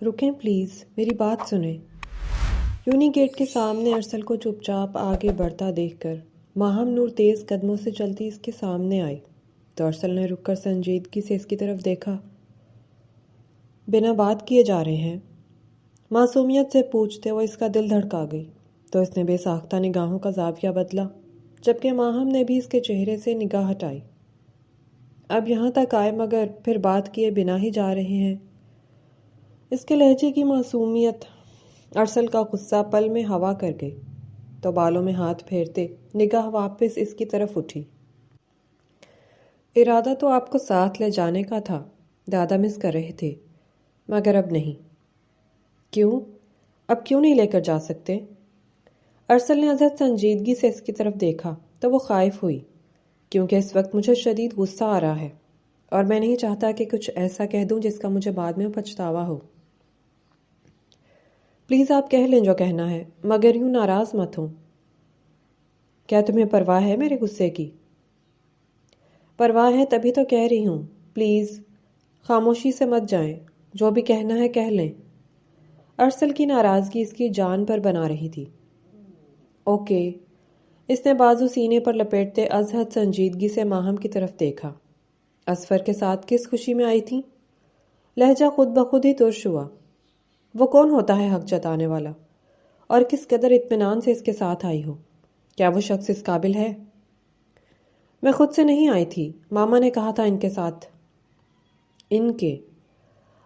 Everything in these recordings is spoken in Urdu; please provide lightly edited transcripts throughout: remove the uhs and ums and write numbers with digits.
رکیں پلیز، میری بات سنیں۔ یونی گیٹ کے سامنے ارسل کو چپ چاپ آگے بڑھتا دیکھ کر ماہم نور تیز قدموں سے چلتی اس کے سامنے آئی تو ارسل نے رک کر سنجیدگی سے اس کی طرف دیکھا۔ بنا بات کیے جا رہے ہیں؟ معصومیت سے پوچھتے وہ اس کا دل دھڑکا گئی تو اس نے بے ساختہ نگاہوں کا زاویہ بدلا، جبکہ ماہم نے بھی اس کے چہرے سے نگاہ ہٹائی۔ اب یہاں تک آئے مگر پھر بات کیے بنا ہی جا رہے ہیں۔ اس کے لہجے کی معصومیت ارسل کا غصہ پل میں ہوا کر گئی تو بالوں میں ہاتھ پھیرتے نگاہ واپس اس کی طرف اٹھی۔ ارادہ تو آپ کو ساتھ لے جانے کا تھا، دادا مس کر رہے تھے، مگر اب نہیں۔ کیوں؟ اب کیوں نہیں لے کر جا سکتے؟ ارسل نے ازحد سنجیدگی سے اس کی طرف دیکھا تو وہ خائف ہوئی، کیونکہ اس وقت مجھے شدید غصہ آ رہا ہے اور میں نہیں چاہتا کہ کچھ ایسا کہہ دوں جس کا مجھے بعد میں پچھتاوا ہو۔ پلیز آپ کہہ لیں جو کہنا ہے، مگر یوں ناراض مت ہوں۔ کیا تمہیں پرواہ ہے میرے غصے کی؟ پرواہ ہے تبھی تو کہہ رہی ہوں، پلیز خاموشی سے مت جائیں، جو بھی کہنا ہے کہہ لیں۔ ارسل کی ناراضگی اس کی جان پر بنا رہی تھی۔ اوکے، اس نے بازو سینے پر لپیٹتے ازحد سنجیدگی سے ماہم کی طرف دیکھا۔ اصفر کے ساتھ کس خوشی میں آئی تھی؟ لہجہ خود بخود ہی ترش ہوا۔ وہ کون ہوتا ہے حق جتانے والا؟ اور کس قدر اطمینان سے اس کے ساتھ آئی ہو؟ کیا وہ شخص اس قابل ہے؟ میں خود سے نہیں آئی تھی، ماما نے کہا تھا ان کے ساتھ۔ ان کے؟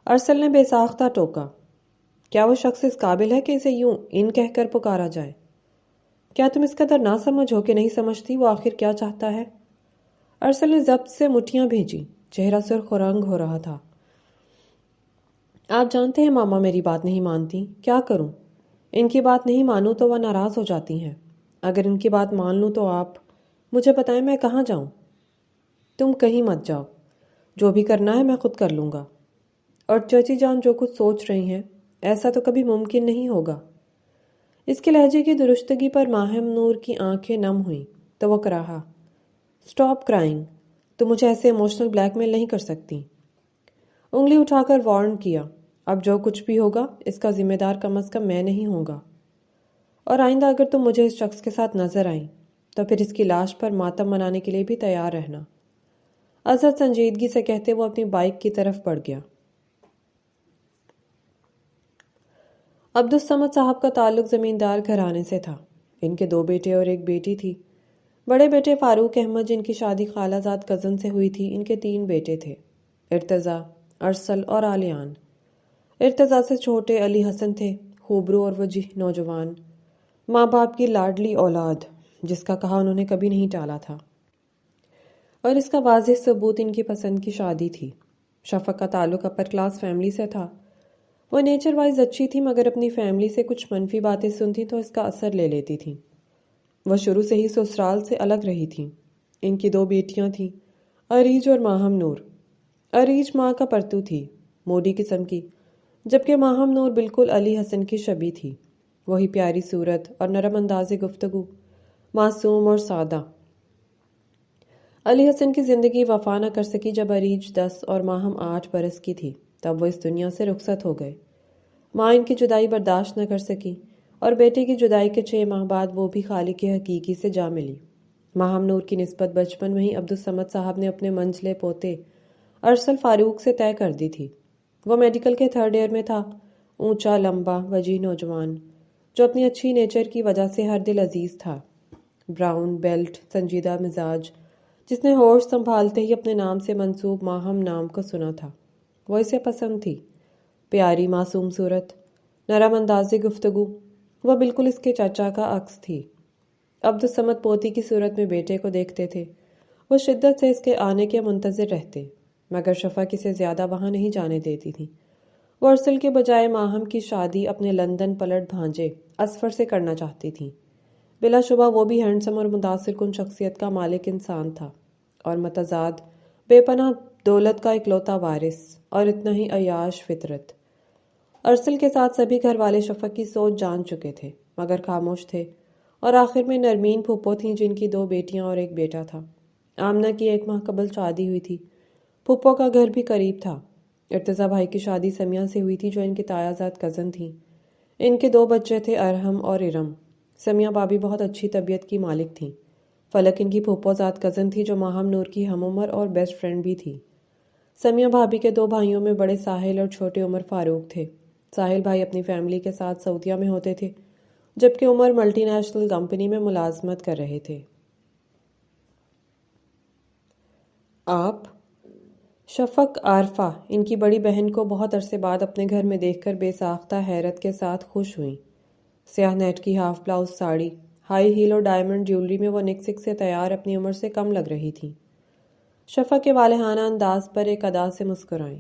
ارسل نے بے ساختہ ٹوکا۔ کیا وہ شخص اس قابل ہے کہ اسے یوں ان کہہ کر پکارا جائے؟ کیا تم اس قدر نہ سمجھ ہو کہ نہیں سمجھتی وہ آخر کیا چاہتا ہے؟ ارسل نے ضبط سے مٹھیاں بھیجی، چہرہ سرخ و رنگ ہو رہا تھا۔ آپ جانتے ہیں ماما میری بات نہیں مانتی، کیا کروں؟ ان کی بات نہیں مانوں تو وہ ناراض ہو جاتی ہیں، اگر ان کی بات مان لوں تو آپ مجھے بتائیں میں کہاں جاؤں؟ تم کہیں مت جاؤ، جو بھی کرنا ہے میں خود کر لوں گا۔ اور چچی جان جو کچھ سوچ رہی ہیں ایسا تو کبھی ممکن نہیں ہوگا۔ اس کے لہجے کی درستگی پر ماہم نور کی آنکھیں نم ہوئیں تو وہ کراہا، سٹاپ کرائنگ، تم مجھے ایسے ایموشنل بلیک میل نہیں کر سکتی۔ انگلی اٹھا کر وارن کیا، اب جو کچھ بھی ہوگا اس کا ذمہ دار کم از کم میں نہیں ہوں گا، اور آئندہ اگر تم مجھے اس شخص کے ساتھ نظر آئیں تو پھر اس کی لاش پر ماتم منانے کے لیے بھی تیار رہنا۔ ازحد سنجیدگی سے کہتے وہ اپنی بائک کی طرف بڑھ گیا۔ عبدالصمد صاحب کا تعلق زمیندار گھرانے سے تھا۔ ان کے 2 بیٹے اور 1 بیٹی تھی۔ بڑے بیٹے فاروق احمد جن کی شادی خالہ زاد کزن سے ہوئی تھی، ان کے 3 بیٹے تھے، ارتضیٰ، ارسل اور علیان۔ ارتضیٰ سے چھوٹے علی حسن تھے، خوبرو اور وجیح نوجوان، ماں باپ کی لاڈلی اولاد، جس کا کہا انہوں نے کبھی نہیں ٹالا تھا، اور اس کا واضح ثبوت ان کی پسند کی شادی تھی۔ شفق کا تعلق اپر کلاس فیملی سے تھا۔ وہ نیچر وائز اچھی تھی مگر اپنی فیملی سے کچھ منفی باتیں سنتی تو اس کا اثر لے لیتی تھی۔ وہ شروع سے ہی سسرال سے الگ رہی تھی۔ ان کی 2 بیٹیاں تھیں، عریج اور ماہم نور۔ عریج ماں کا پرتو تھی، موڈی قسم کی، جبکہ ماہم نور بالکل علی حسن کی شبیہ تھی، وہی پیاری صورت اور نرم انداز گفتگو، معصوم اور سادہ۔ علی حسن کی زندگی وفا نہ کر سکی جب عریج 10 اور ماہم 8 برس کی تھی، تب وہ اس دنیا سے رخصت ہو گئے۔ ماں ان کی جدائی برداشت نہ کر سکی اور بیٹے کی جدائی کے 6 ماہ بعد وہ بھی خالق حقیقی سے جا ملی۔ ماہم نور کی نسبت بچپن میں ہی عبدالصمد صاحب نے اپنے منجلے پوتے ارسل فاروق سے طے کر دی تھی۔ وہ میڈیکل کے 3rd ایئر میں تھا، اونچا لمبا وجیح نوجوان جو اپنی اچھی نیچر کی وجہ سے ہر دل عزیز تھا، براؤن بیلٹ، سنجیدہ مزاج، جس نے ہوش سنبھالتے ہی اپنے نام سے منسوب ماہم نام کو سنا تھا۔ وہ اسے پسند تھی، پیاری معصوم صورت، نرم انداز گفتگو، وہ بالکل اس کے چچا کا عکس تھی۔ عبدالصمد پوتی کی صورت میں بیٹے کو دیکھتے تھے، وہ شدت سے اس کے آنے کے منتظر رہتے، مگر شفق اسے زیادہ وہاں نہیں جانے دیتی تھی۔ وہ ارسل کے بجائے ماہم کی شادی اپنے لندن پلٹ بھانجے اصفر سے کرنا چاہتی تھی۔ بلا شبہ وہ بھی ہینڈسم اور متاثر کن شخصیت کا مالک انسان تھا اور متضاد بے پناہ دولت کا اکلوتا وارث اور اتنا ہی عیاش فطرت۔ ارسل کے ساتھ سبھی گھر والے شفق کی سوچ جان چکے تھے مگر خاموش تھے، اور آخر میں نرمین پھپھو تھیں جن کی 2 بیٹیاں اور 1 بیٹا تھا۔ آمنہ کی 1 ماہ قبل شادی ہوئی تھی۔ پھپھو کا گھر بھی قریب تھا۔ ارتضیٰ بھائی کی شادی سمیہ سے ہوئی تھی جو ان کی تایا زاد کزن تھیں۔ ان کے 2 بچے تھے، ارحم اور ارم۔ سمیہ بھابھی بہت اچھی طبیعت کی مالک تھیں۔ فلک ان کی پھوپھو زاد کزن تھی جو ماہم نور کی ہم عمر اور بیسٹ فرینڈ بھی تھی۔ سمیہ بھابھی کے 2 بھائیوں میں بڑے ساحل اور چھوٹے عمر فاروق تھے۔ ساحل بھائی اپنی فیملی کے ساتھ سعودیہ میں ہوتے تھے، جبکہ عمر ملٹی نیشنل کمپنی میں ملازمت کر رہے تھے۔ آپ؟ شفق عارفہ ان کی بڑی بہن کو بہت عرصے بعد اپنے گھر میں دیکھ کر بے ساختہ حیرت کے ساتھ خوش ہوئیں۔ سیاہ نیٹ کی half blouse sari, high heel اور ڈائمنڈ جیولری میں وہ نک سک سے تیار اپنی عمر سے کم لگ رہی تھیں۔ شفق کے والہانہ انداز پر ایک ادا سے مسکرائیں۔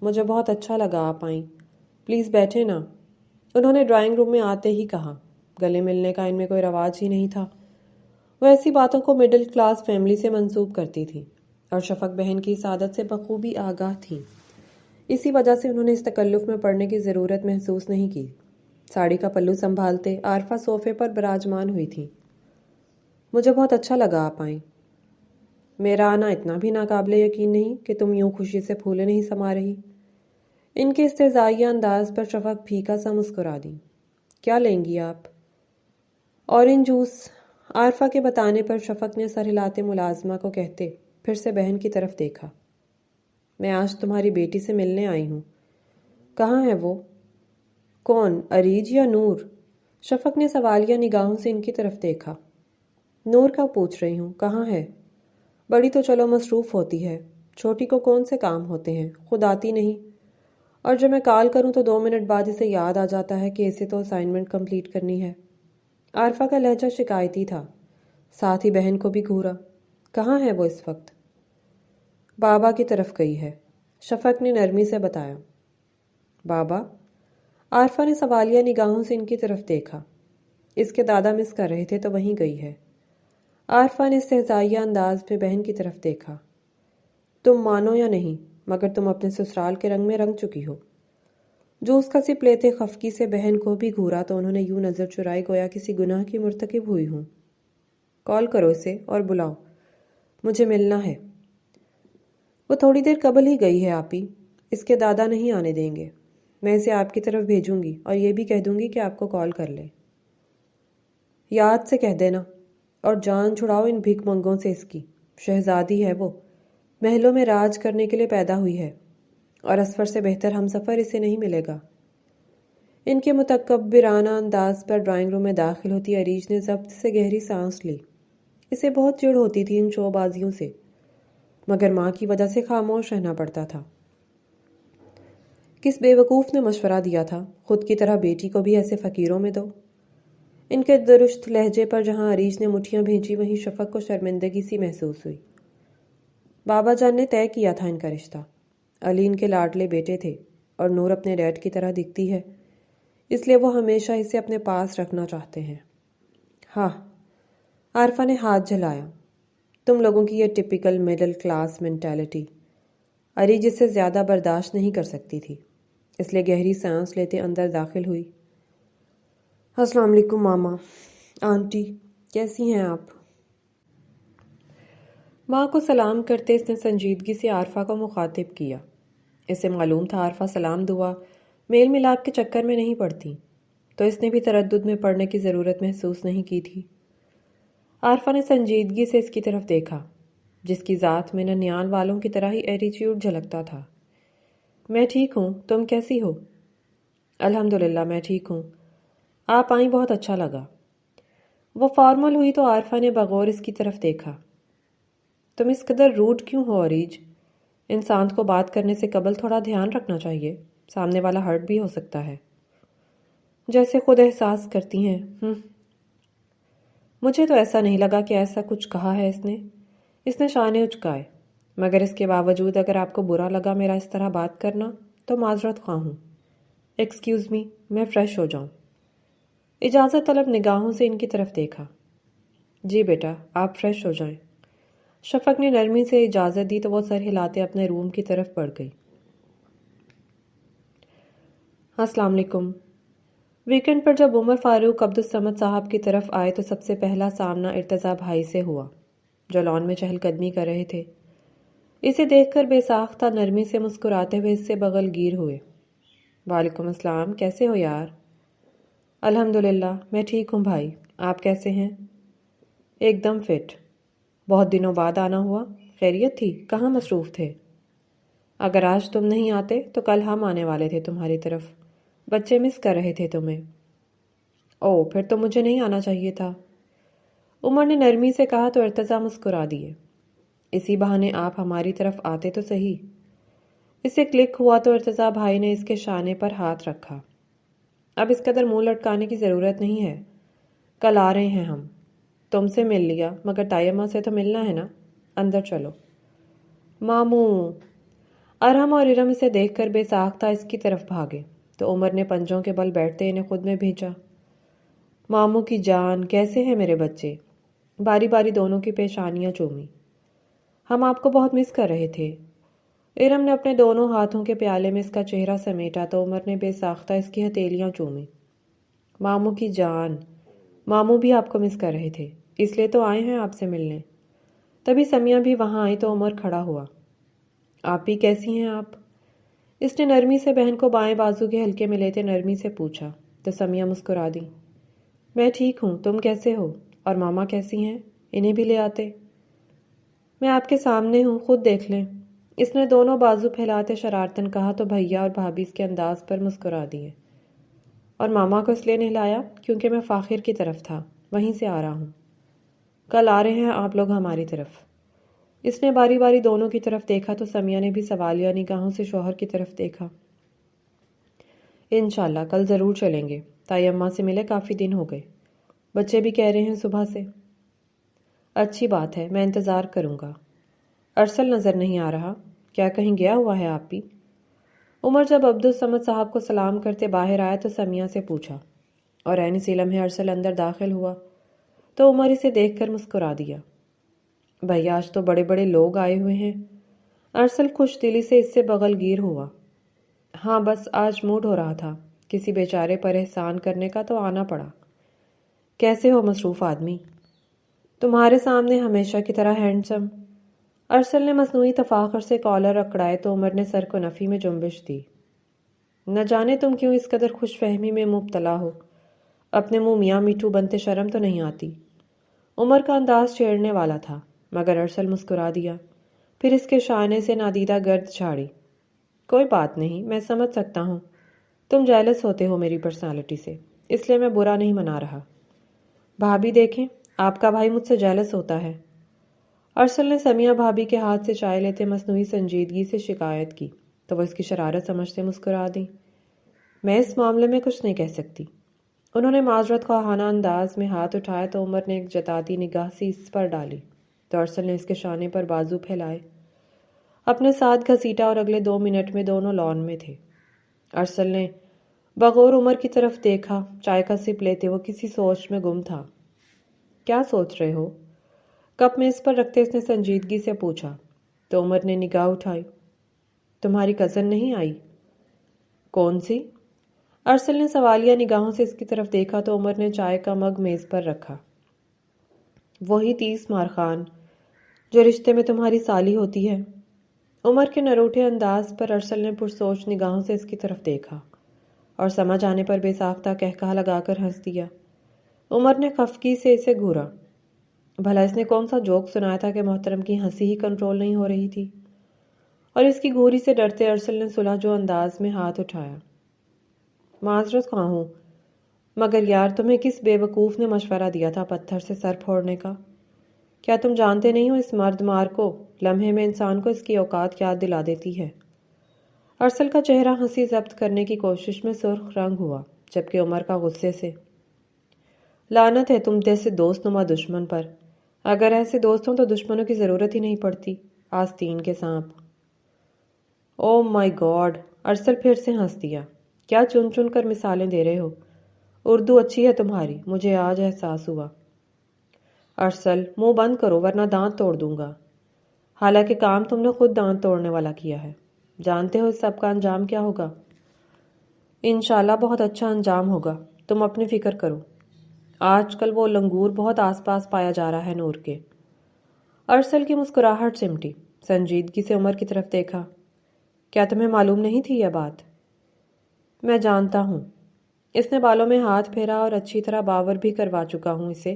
مجھے بہت اچھا لگا آپ آئیں، پلیز بیٹھے نا، انہوں نے ڈرائنگ روم میں آتے ہی کہا۔ گلے ملنے کا ان میں کوئی رواج ہی نہیں تھا۔ وہ ایسی باتوں کو مڈل کلاس فیملی سے منسوب کرتی تھی اور شفق بہن کی اس عادت سے بخوبی آگاہ تھیں۔ اسی وجہ سے انہوں نے اس تکلف میں پڑنے کی ضرورت محسوس نہیں کی۔ ساڑی کا پلو سنبھالتے عارفہ صوفے پر براجمان ہوئی تھی۔ مجھے بہت اچھا لگا آپ آئیں۔ میرا آنا اتنا بھی ناقابل یقین نہیں کہ تم یوں خوشی سے پھولے نہیں سما رہی۔ ان کے استہزائیہ انداز پر شفق پھیکا سا مسکرا دی۔ کیا لیں گی آپ؟ اورنج جوس، عارفہ کے بتانے پر شفق نے سر ہلاتے ملازمہ کو کہتے پھر سے بہن کی طرف دیکھا۔ میں آج تمہاری بیٹی سے ملنے آئی ہوں۔ کہاں ہے وہ؟ کون، اریج یا نور؟ شفق نے سوالیہ نگاہوں سے ان کی طرف دیکھا۔ نور کا پوچھ رہی ہوں، کہاں ہے؟ بڑی تو چلو مصروف ہوتی ہے، چھوٹی کو کون سے کام ہوتے ہیں، خود آتی نہیں، اور جب میں کال کروں تو 2 منٹ بعد اسے یاد آ جاتا ہے کہ اسے تو اسائنمنٹ کمپلیٹ کرنی ہے۔ عارفہ کا لہجہ شکایتی تھا، ساتھ ہی بہن کو بھی گھورا۔ کہاں ہے وہ اس وقت؟ بابا کی طرف گئی ہے، شفق نے نرمی سے بتایا۔ بابا؟ عارفہ نے سوالیہ نگاہوں سے ان کی طرف دیکھا۔ اس کے دادا مس کر رہے تھے تو وہیں گئی ہے۔ عارفہ نے استہزائیہ انداز پہ بہن کی طرف دیکھا۔ تم مانو یا نہیں، مگر تم اپنے سسرال کے رنگ میں رنگ چکی ہو۔ جو اس کا سپ لیتے خفکی سے بہن کو بھی گھورا تو انہوں نے یوں نظر چرائی گویا کسی گناہ کی مرتکب ہوئی ہوں۔ کال کرو اسے اور بلاؤ، مجھے ملنا ہے۔ وہ تھوڑی دیر قبل ہی گئی ہے آپی، اس کے دادا نہیں آنے دیں گے۔ میں اسے آپ کی طرف بھیجوں گی اور یہ بھی کہہ دوں گی کہ آپ کو کال کر لے۔ یاد سے کہہ دینا، اور جان چھڑاؤ ان بھیک منگوں سے اس کی۔ شہزادی ہے وہ، محلوں میں راج کرنے کے لیے پیدا ہوئی ہے، اور اسفر سے بہتر ہم سفر اسے نہیں ملے گا۔ ان کے متکبرانہ انداز پر ڈرائنگ روم میں داخل ہوتی اریج نے ضبط سے گہری سانس لی۔ اسے بہت چڑ ہوتی تھی ان شو بازیوں سے، مگر ماں کی وجہ سے خاموش رہنا پڑتا تھا۔ کس بے وقوف نے مشورہ دیا تھا خود کی طرح بیٹی کو بھی ایسے فقیروں میں دو؟ ان کے درست لہجے پر جہاں اریج نے مٹھیاں بھینچی وہیں شفق کو شرمندگی سی محسوس ہوئی۔ بابا جان نے طے کیا تھا ان کا رشتہ۔ علی ان کے لاڈلے بیٹے تھے اور نور اپنے ڈیڈ کی طرح دکھتی ہے، اس لیے وہ ہمیشہ اسے اپنے پاس رکھنا چاہتے ہیں۔ ہاں، عارفہ نے ہاتھ جھلایا۔ تم لوگوں کی یہ ٹپیکل مڈل کلاس مینٹالٹی اریج اس سے زیادہ برداشت نہیں کر سکتی تھی، اس لیے گہری سانس لیتے اندر داخل ہوئی۔ السلام علیکم ماما، آنٹی، کیسی ہیں آپ؟ ماں کو سلام کرتے اس نے سنجیدگی سے عارفہ کو مخاطب کیا۔ اسے معلوم تھا عارفہ سلام دعا میل ملاپ کے چکر میں نہیں پڑتی، تو اس نے بھی تردد میں پڑنے کی ضرورت محسوس نہیں کی تھی۔ عارفہ نے سنجیدگی سے اس کی طرف دیکھا، جس کی ذات میں ننیال والوں کی طرح ہی ایٹیٹیوڈ جھلکتا تھا۔ میں ٹھیک ہوں، تم کیسی ہو؟ الحمدللہ میں ٹھیک ہوں، آپ آئیں بہت اچھا لگا۔ وہ فارمل ہوئی تو عارفہ نے بغور اس کی طرف دیکھا۔ تم اس قدر روڈ کیوں ہو اریج؟ انسان کو بات کرنے سے قبل تھوڑا دھیان رکھنا چاہیے، سامنے والا ہرٹ بھی ہو سکتا ہے۔ جیسے خود احساس کرتی ہیں۔ مجھے تو ایسا نہیں لگا کہ ایسا کچھ کہا ہے اس نے شانے اچکائے، مگر اس کے باوجود اگر آپ کو برا لگا میرا اس طرح بات کرنا تو معذرت خواہ ہوں۔ ایکسکیوز می، میں فریش ہو جاؤں؟ اجازت طلب نگاہوں سے ان کی طرف دیکھا۔ جی بیٹا، آپ فریش ہو جائیں۔ شفق نے نرمی سے اجازت دی تو وہ سر ہلاتے اپنے روم کی طرف بڑھ گئی۔ السلام علیکم۔ ویکنڈ پر جب عمر فاروق عبدالصمد صاحب کی طرف آئے تو سب سے پہلا سامنا ارتضیٰ بھائی سے ہوا، جو لان میں چہل قدمی کر رہے تھے۔ اسے دیکھ کر بے ساختہ نرمی سے مسکراتے ہوئے اس سے بغل گیر ہوئے۔ وعلیکم السلام، کیسے ہو یار؟ الحمدللہ میں ٹھیک ہوں بھائی، آپ کیسے ہیں؟ ایک دم فٹ۔ بہت دنوں بعد آنا ہوا، خیریت تھی؟ کہاں مصروف تھے؟ اگر آج تم نہیں آتے تو کل ہم آنے والے تھے تمہاری طرف، بچے مس کر رہے تھے تمہیں۔ او پھر تو مجھے نہیں آنا چاہیے تھا، عمر نے نرمی سے کہا تو ارتضیٰ مسکرا دیے۔ اسی بہانے آپ ہماری طرف آتے تو صحیح۔ اسے کلک ہوا تو ارتضیٰ بھائی نے اس کے شانے پر ہاتھ رکھا۔ اب اس قدر منہ لٹکانے کی ضرورت نہیں ہے، کل آ رہے ہیں ہم۔ تم سے مل لیا مگر طیمہ سے تو ملنا ہے نا، اندر چلو۔ ماموں۔ ارحم اور ارم اسے دیکھ کر بے ساختہ اس کی طرف بھاگے تو عمر نے پنجوں کے بل بیٹھتے انہیں خود میں بھیجا۔ ماموں کی جان، کیسے ہیں میرے بچے؟ باری باری دونوں کی پیشانیاں چومی۔ ہم آپ کو بہت مس کر رہے تھے۔ ارم نے اپنے دونوں ہاتھوں کے پیالے میں اس کا چہرہ سمیٹا تو عمر نے بے ساختہ اس کی ہتھیلیاں چومی۔ ماموں کی جان، ماموں بھی آپ کو مس کر رہے تھے، اس لیے تو آئے ہیں آپ سے ملنے۔ تبھی سمیہ بھی وہاں آئی تو عمر کھڑا ہوا۔ آپ بھی کیسی ہیں آپ؟ اس نے نرمی سے بہن کو بائیں بازو کے ہلکے میں لیتے نرمی سے پوچھا تو سمیہ مسکرا دی۔ میں ٹھیک ہوں، تم کیسے ہو؟ اور ماما کیسی ہیں؟ انہیں بھی لے آتے۔ میں آپ کے سامنے ہوں، خود دیکھ لیں۔ اس نے دونوں بازو پھیلاتے شرارتن کہا تو بھیا اور بھابھی اس کے انداز پر مسکرا دیے۔ اور ماما کو اس لیے نہیں لایا کیونکہ میں فاخر کی طرف تھا، وہیں سے آ رہا ہوں۔ کل آ رہے ہیں آپ لوگ ہماری طرف۔ اس نے باری باری دونوں کی طرف دیکھا تو سمیہ نے بھی سوالیہ نگاہوں سے شوہر کی طرف دیکھا۔ انشاءاللہ کل ضرور چلیں گے، تائی اماں سے ملے کافی دن ہو گئے، بچے بھی کہہ رہے ہیں صبح سے۔ اچھی بات ہے، میں انتظار کروں گا۔ ارسل نظر نہیں آ رہا، کیا کہیں گیا ہوا ہے آپ بھی؟ عمر جب عبدالصمد صاحب کو سلام کرتے باہر آیا تو سمیہ سے پوچھا، اور عین اسی لمحے ارسل اندر داخل ہوا تو عمر اسے دیکھ کر مسکرا دیا۔ بھیا آج تو بڑے بڑے لوگ آئے ہوئے ہیں۔ ارسل خوش دلی سے اس سے بغل گیر ہوا۔ ہاں بس آج موڈ ہو رہا تھا، کسی بیچارے پر احسان کرنے کا تو آنا پڑا۔ کیسے ہو مصروف آدمی؟ تمہارے سامنے ہمیشہ کی طرح ہینڈسم۔ ارسل نے مصنوعی تفاخر سے کالر اکڑائے تو عمر نے سر کو نفی میں جنبش دی۔ نہ جانے تم کیوں اس قدر خوش فہمی میں مبتلا ہو، اپنے منہ میاں میٹھو بنتے شرم تو نہیں آتی؟ عمر کا انداز چھیڑنے والا تھا مگر ارسل مسکرا دیا، پھر اس کے شانے سے نادیدہ گرد جھاڑی۔ کوئی بات نہیں، میں سمجھ سکتا ہوں تم جیلس ہوتے ہو میری پرسنالٹی سے، اس لیے میں برا نہیں منا رہا۔ بھابھی دیکھیں، آپ کا بھائی مجھ سے جیلس ہوتا ہے۔ ارسل نے سمیہ بھابھی کے ہاتھ سے چائے لیتے مصنوعی سنجیدگی سے شکایت کی تو وہ اس کی شرارت سمجھتے مسکرا دی۔ میں اس معاملے میں کچھ نہیں کہہ سکتی۔ انہوں نے معذرت خواہانہ انداز میں ہاتھ اٹھایا تو عمر نے ایک جتاتی نگاہ سی اس پر ڈالی تو ارسل نے اس کے شانے پر بازو پھیلائے، اپنے ساتھ گھسیٹا اور اگلے 2 منٹ میں دونوں لان میں تھے۔ ارسل نے بغور عمر کی طرف دیکھا، چائے کا سپ لیتے وہ کسی سوچ میں گم تھا۔ کیا سوچ رہے ہو؟ کپ میز پر رکھتے اس نے سنجیدگی سے پوچھا تو عمر نے نگاہ اٹھائی۔ تمہاری کزن نہیں آئی؟ کون سی؟ ارسل نے سوالیہ نگاہوں سے اس کی طرف دیکھا تو عمر نے چائے کا مگ میز پر رکھا۔ وہی 30 مارخان جو رشتے میں تمہاری سالی ہوتی ہے۔ عمر کے نروٹھے انداز پر ارسل نے پرسوچ نگاہوں سے اس کی طرف دیکھا اور سمجھ آنے پر بے ساختہ قہقہہ لگا کر ہنس دیا۔ عمر نے خفگی سے اسے گھورا۔ بھلا اس نے کون سا جوک سنایا تھا کہ محترم کی ہنسی ہی کنٹرول نہیں ہو رہی تھی؟ اور اس کی گھوری سے ڈرتے ارسل نے صلح جو انداز میں ہاتھ اٹھایا۔ معذرت خواہ ہوں مگر یار تمہیں کس بے وقوف نے مشورہ دیا تھا پتھر سے سر پھوڑنے کا؟ کیا تم جانتے نہیں ہو اس مرد مار کو لمحے میں انسان کو اس کی اوقات یاد دلا دیتی ہے؟ ارسل کا چہرہ ہنسی ضبط کرنے کی کوشش میں سرخ رنگ ہوا جبکہ عمر کا غصے سے۔ لعنت ہے تم جیسے دوست نما دشمن پر، اگر ایسے دوست ہوں تو دشمنوں کی ضرورت ہی نہیں پڑتی، آستین کے سانپ۔ او مائی گاڈ، ارسل پھر سے ہنس دیا۔ کیا چن چن کر مثالیں دے رہے ہو؟ اردو اچھی ہے تمہاری، مجھے آج احساس ہوا۔ ارسل منہ بند کرو ورنہ دانت توڑ دوں گا۔ حالانکہ کام تم نے خود دانت توڑنے والا کیا ہے۔ جانتے ہو اس سب کا انجام کیا ہوگا؟ انشاءاللہ بہت اچھا انجام ہوگا، تم اپنی فکر کرو۔ آج کل وہ لنگور بہت آس پاس پایا جا رہا ہے نور کے۔ ارسل کی مسکراہٹ سمٹی، سنجیدگی سے عمر کی طرف دیکھا۔ کیا تمہیں معلوم نہیں تھی یہ بات؟ میں جانتا ہوں۔ اس نے بالوں میں ہاتھ پھیرا اور اچھی طرح باور بھی کروا چکا ہوں اسے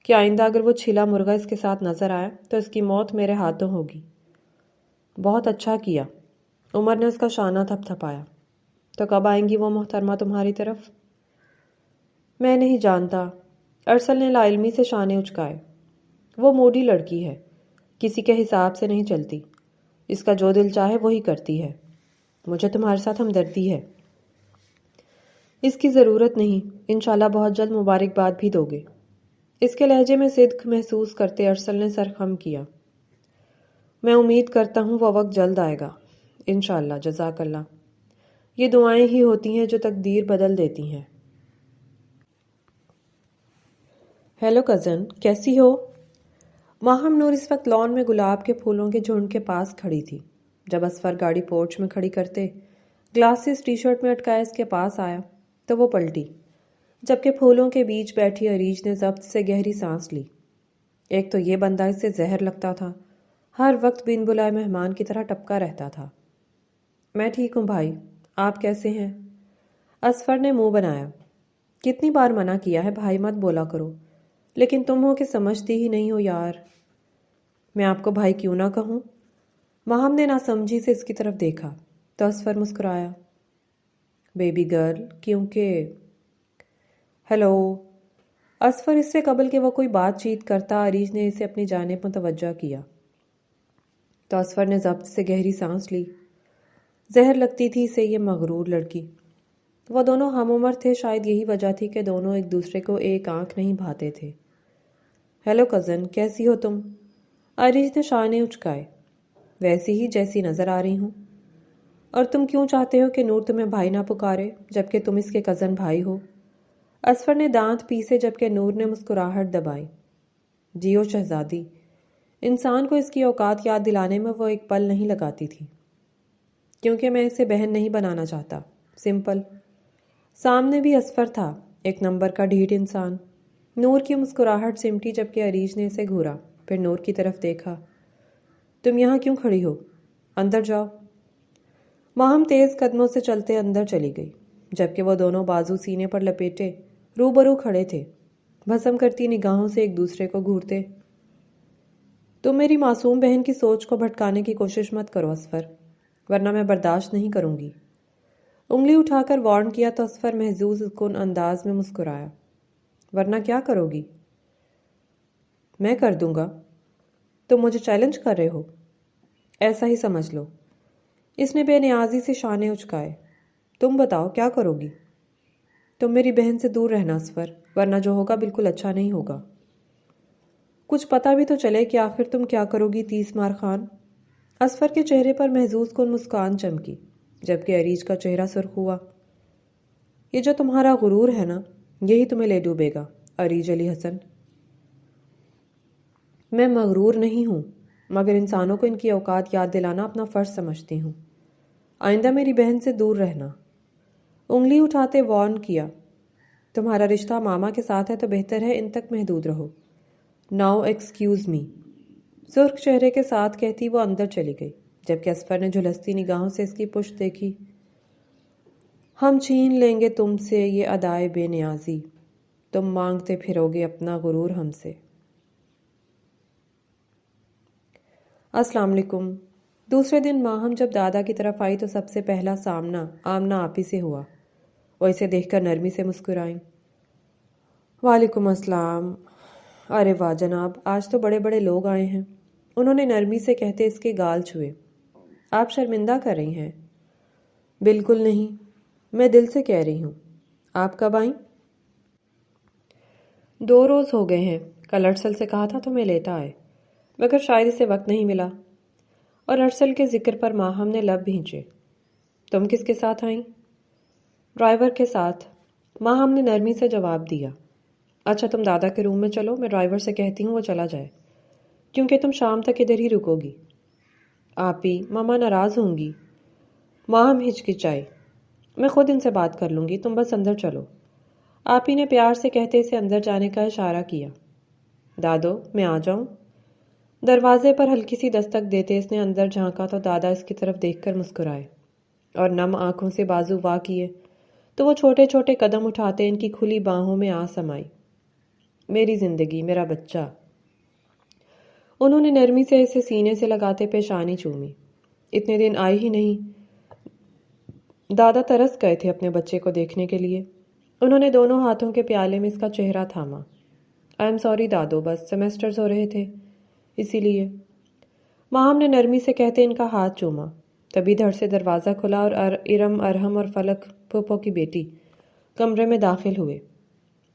کہ آئندہ اگر وہ چھلا مرغا اس کے ساتھ نظر آیا تو اس کی موت میرے ہاتھوں ہوگی۔ بہت اچھا کیا۔ عمر نے اس کا شانہ تھپ تھپایا۔ تو کب آئیں گی وہ محترمہ تمہاری طرف؟ میں نہیں جانتا۔ ارسل نے لا علمی سے شانے اچکائے۔ وہ موڈی لڑکی ہے، کسی کے حساب سے نہیں چلتی، اس کا جو دل چاہے وہی کرتی ہے۔ مجھے تمہارے ساتھ ہمدردی ہے۔ اس کی ضرورت نہیں، انشاءاللہ بہت جلد مبارکباد بھی دو گے۔ اس کے لہجے میں صدق محسوس کرتے ارسل نے سر خم کیا۔ میں امید کرتا ہوں وہ وقت جلد آئے گا، انشاءاللہ۔ جزاک اللہ۔ یہ دعائیں ہی ہوتی ہیں جو تقدیر بدل دیتی ہیں۔ ہیلو کزن، کیسی ہو؟ ماہم نور اس وقت لان میں گلاب کے پھولوں کے جھنڈ کے پاس کھڑی تھی۔ جب اسفر گاڑی پورچ میں کھڑی کرتے گلاسز ٹی شرٹ میں اٹکائے اس کے پاس آیا تو وہ پلٹی، جبکہ پھولوں کے بیچ بیٹھی عریج نے ضبط سے گہری سانس لی۔ ایک تو یہ بندہ اس سے زہر لگتا تھا، ہر وقت بن بلائے مہمان کی طرح ٹپکا رہتا تھا۔ میں ٹھیک ہوں بھائی، آپ کیسے ہیں؟ اسفر نے منہ بنایا۔ کتنی بار منع کیا ہے بھائی مت بولا کرو، لیکن تم ہو کہ سمجھتی ہی نہیں ہو یار۔ میں آپ کو بھائی کیوں نہ کہوں؟ ماہم نے ناسمجھی سے اس کی طرف دیکھا تو اسفر مسکرایا۔ بیبی گرل، کیونکہ… ہیلو۔ اسفر اس سے قبل کہ وہ کوئی بات چیت کرتا عریج نے اسے اپنی جانب متوجہ کیا تو اسفر نے ضبط سے گہری سانس لی۔ زہر لگتی تھی اسے یہ مغرور لڑکی۔ وہ دونوں ہم عمر تھے، شاید یہی وجہ تھی کہ دونوں ایک دوسرے کو ایک آنکھ نہیں بھاتے تھے۔ ہیلو کزن، کیسی ہو تم؟ عریج نے شانے اچکائے۔ ویسی ہی جیسی نظر آ رہی ہوں۔ اور تم کیوں چاہتے ہو کہ نور تمہیں بھائی نہ پکارے جبکہ تم اس کے کزن بھائی ہو؟ اسفر نے دانت پیسے جبکہ نور نے مسکراہٹ دبائی۔ جیو شہزادی۔ انسان کو اس کی اوقات یاد دلانے میں وہ ایک پل نہیں لگاتی تھی۔ کیونکہ میں اسے بہن نہیں بنانا چاہتا، سمپل۔ سامنے بھی اسفر تھا، ایک نمبر کا ڈھیٹ انسان۔ نور کی مسکراہٹ سمٹی جبکہ عریج نے اسے گھورا، پھر نور کی طرف دیکھا۔ تم یہاں کیوں کھڑی ہو؟ اندر جاؤ۔ ماہم تیز قدموں سے چلتے اندر چلی گئی، جبکہ وہ دونوں بازو سینے پر لپیٹے روبرو کھڑے تھے، بھسم کرتی نگاہوں سے ایک دوسرے کو گھورتے۔ تم میری معصوم بہن کی سوچ کو بھٹکانے کی کوشش مت کرو اسفر، ورنہ میں برداشت نہیں کروں گی۔ انگلی اٹھا کر وارن کیا تو اسفر محظوظ کن انداز میں مسکرایا۔ ورنہ کیا کرو گی؟ میں کر دوں گا۔ تم مجھے چیلنج کر رہے ہو؟ ایسا ہی سمجھ لو۔ اس نے بے نیازی سے شانے اچکائے۔ تم بتاؤ کیا کرو گی؟ تم میری بہن سے دور رہنا اسفر، ورنہ جو ہوگا بالکل اچھا نہیں ہوگا۔ کچھ پتہ بھی تو چلے کہ آخر تم کیا کرو گی 30 مار خان۔ اسفر کے چہرے پر محظوظ کن مسکان چمکی، جبکہ عریج کا چہرہ سرخ ہوا۔ یہ جو تمہارا غرور ہے نا، یہی تمہیں لے ڈوبے گا عریج علی حسن۔ میں مغرور نہیں ہوں، مگر انسانوں کو ان کی اوقات یاد دلانا اپنا فرض سمجھتی ہوں۔ آئندہ میری بہن سے دور رہنا۔ انگلی اٹھاتے وارن کیا۔ تمہارا رشتہ ماما کے ساتھ ہے تو بہتر ہے ان تک محدود رہو۔ Now excuse me. سرخ چہرے کے ساتھ کہتی وہ اندر چلی گئی، جبکہ اسفر نے جھلستی نگاہوں سے اس کی پشت دیکھی۔ ہم چھین لیں گے تم سے یہ ادائے بے نیازی، تم مانگتے پھرو گے اپنا غرور ہم سے۔ السلام علیکم۔ دوسرے دن ماہم جب دادا کی طرف آئی تو سب سے پہلا سامنا آمنہ آپی سے ہوا۔ وہ اسے دیکھ کر نرمی سے مسکرائیں۔ وعلیکم السلام۔ ارے واہ جناب، آج تو بڑے بڑے لوگ آئے ہیں، انہوں نے نرمی سے کہتے اس کے گال چھوئے۔ آپ شرمندہ کر رہی ہیں؟ بالکل نہیں، میں دل سے کہہ رہی ہوں۔ آپ کب آئیں؟ 2 روز ہو گئے ہیں، کل ارسل سے کہا تھا تمہیں لیتا آئے، مگر شاید اسے وقت نہیں ملا۔ اور ارسل کے ذکر پر ماہم نے لب بھینچے۔ تم کس کے ساتھ آئیں؟ ڈرائیور کے ساتھ، ماہم نے نرمی سے جواب دیا۔ اچھا تم دادا کے روم میں چلو، میں ڈرائیور سے کہتی ہوں وہ چلا جائے، کیونکہ تم شام تک ادھر ہی رکو گی۔ آپی، ماما ناراض ہوں گی۔ ماہم ہچکچائی۔ میں خود ان سے بات کر لوں گی، تم بس اندر چلو۔ آپی نے پیار سے کہتے اسے اندر جانے کا اشارہ کیا۔ دادو، میں آ جاؤں؟ دروازے پر ہلکی سی دستک دیتے اس نے اندر جھانکا تو دادا اس کی طرف دیکھ کر مسکرائے اور نم آنکھوں سے بازو وا کیے تو وہ چھوٹے چھوٹے قدم اٹھاتے ان کی کھلی باہوں میں آ سمائی۔ میری زندگی، میرا بچہ۔ انہوں نے نرمی سے اسے سینے سے لگاتے پیشانی چومی۔ اتنے دن آئے ہی نہیں۔ دادا ترس گئے تھے اپنے بچے کو دیکھنے کے لیے۔ انہوں نے دونوں ہاتھوں کے پیالے میں اس کا چہرہ تھاما۔ آئی ایم سوری دادو، بس سیمیسٹرز ہو رہے تھے اسی لیے۔ ماہم نے نرمی سے کہتے ان کا ہاتھ چوما۔ تبھی دھڑ سے دروازہ کھلا اور ارم، ارہم اور فلک، پھوپھو کی بیٹی، کمرے میں داخل ہوئے۔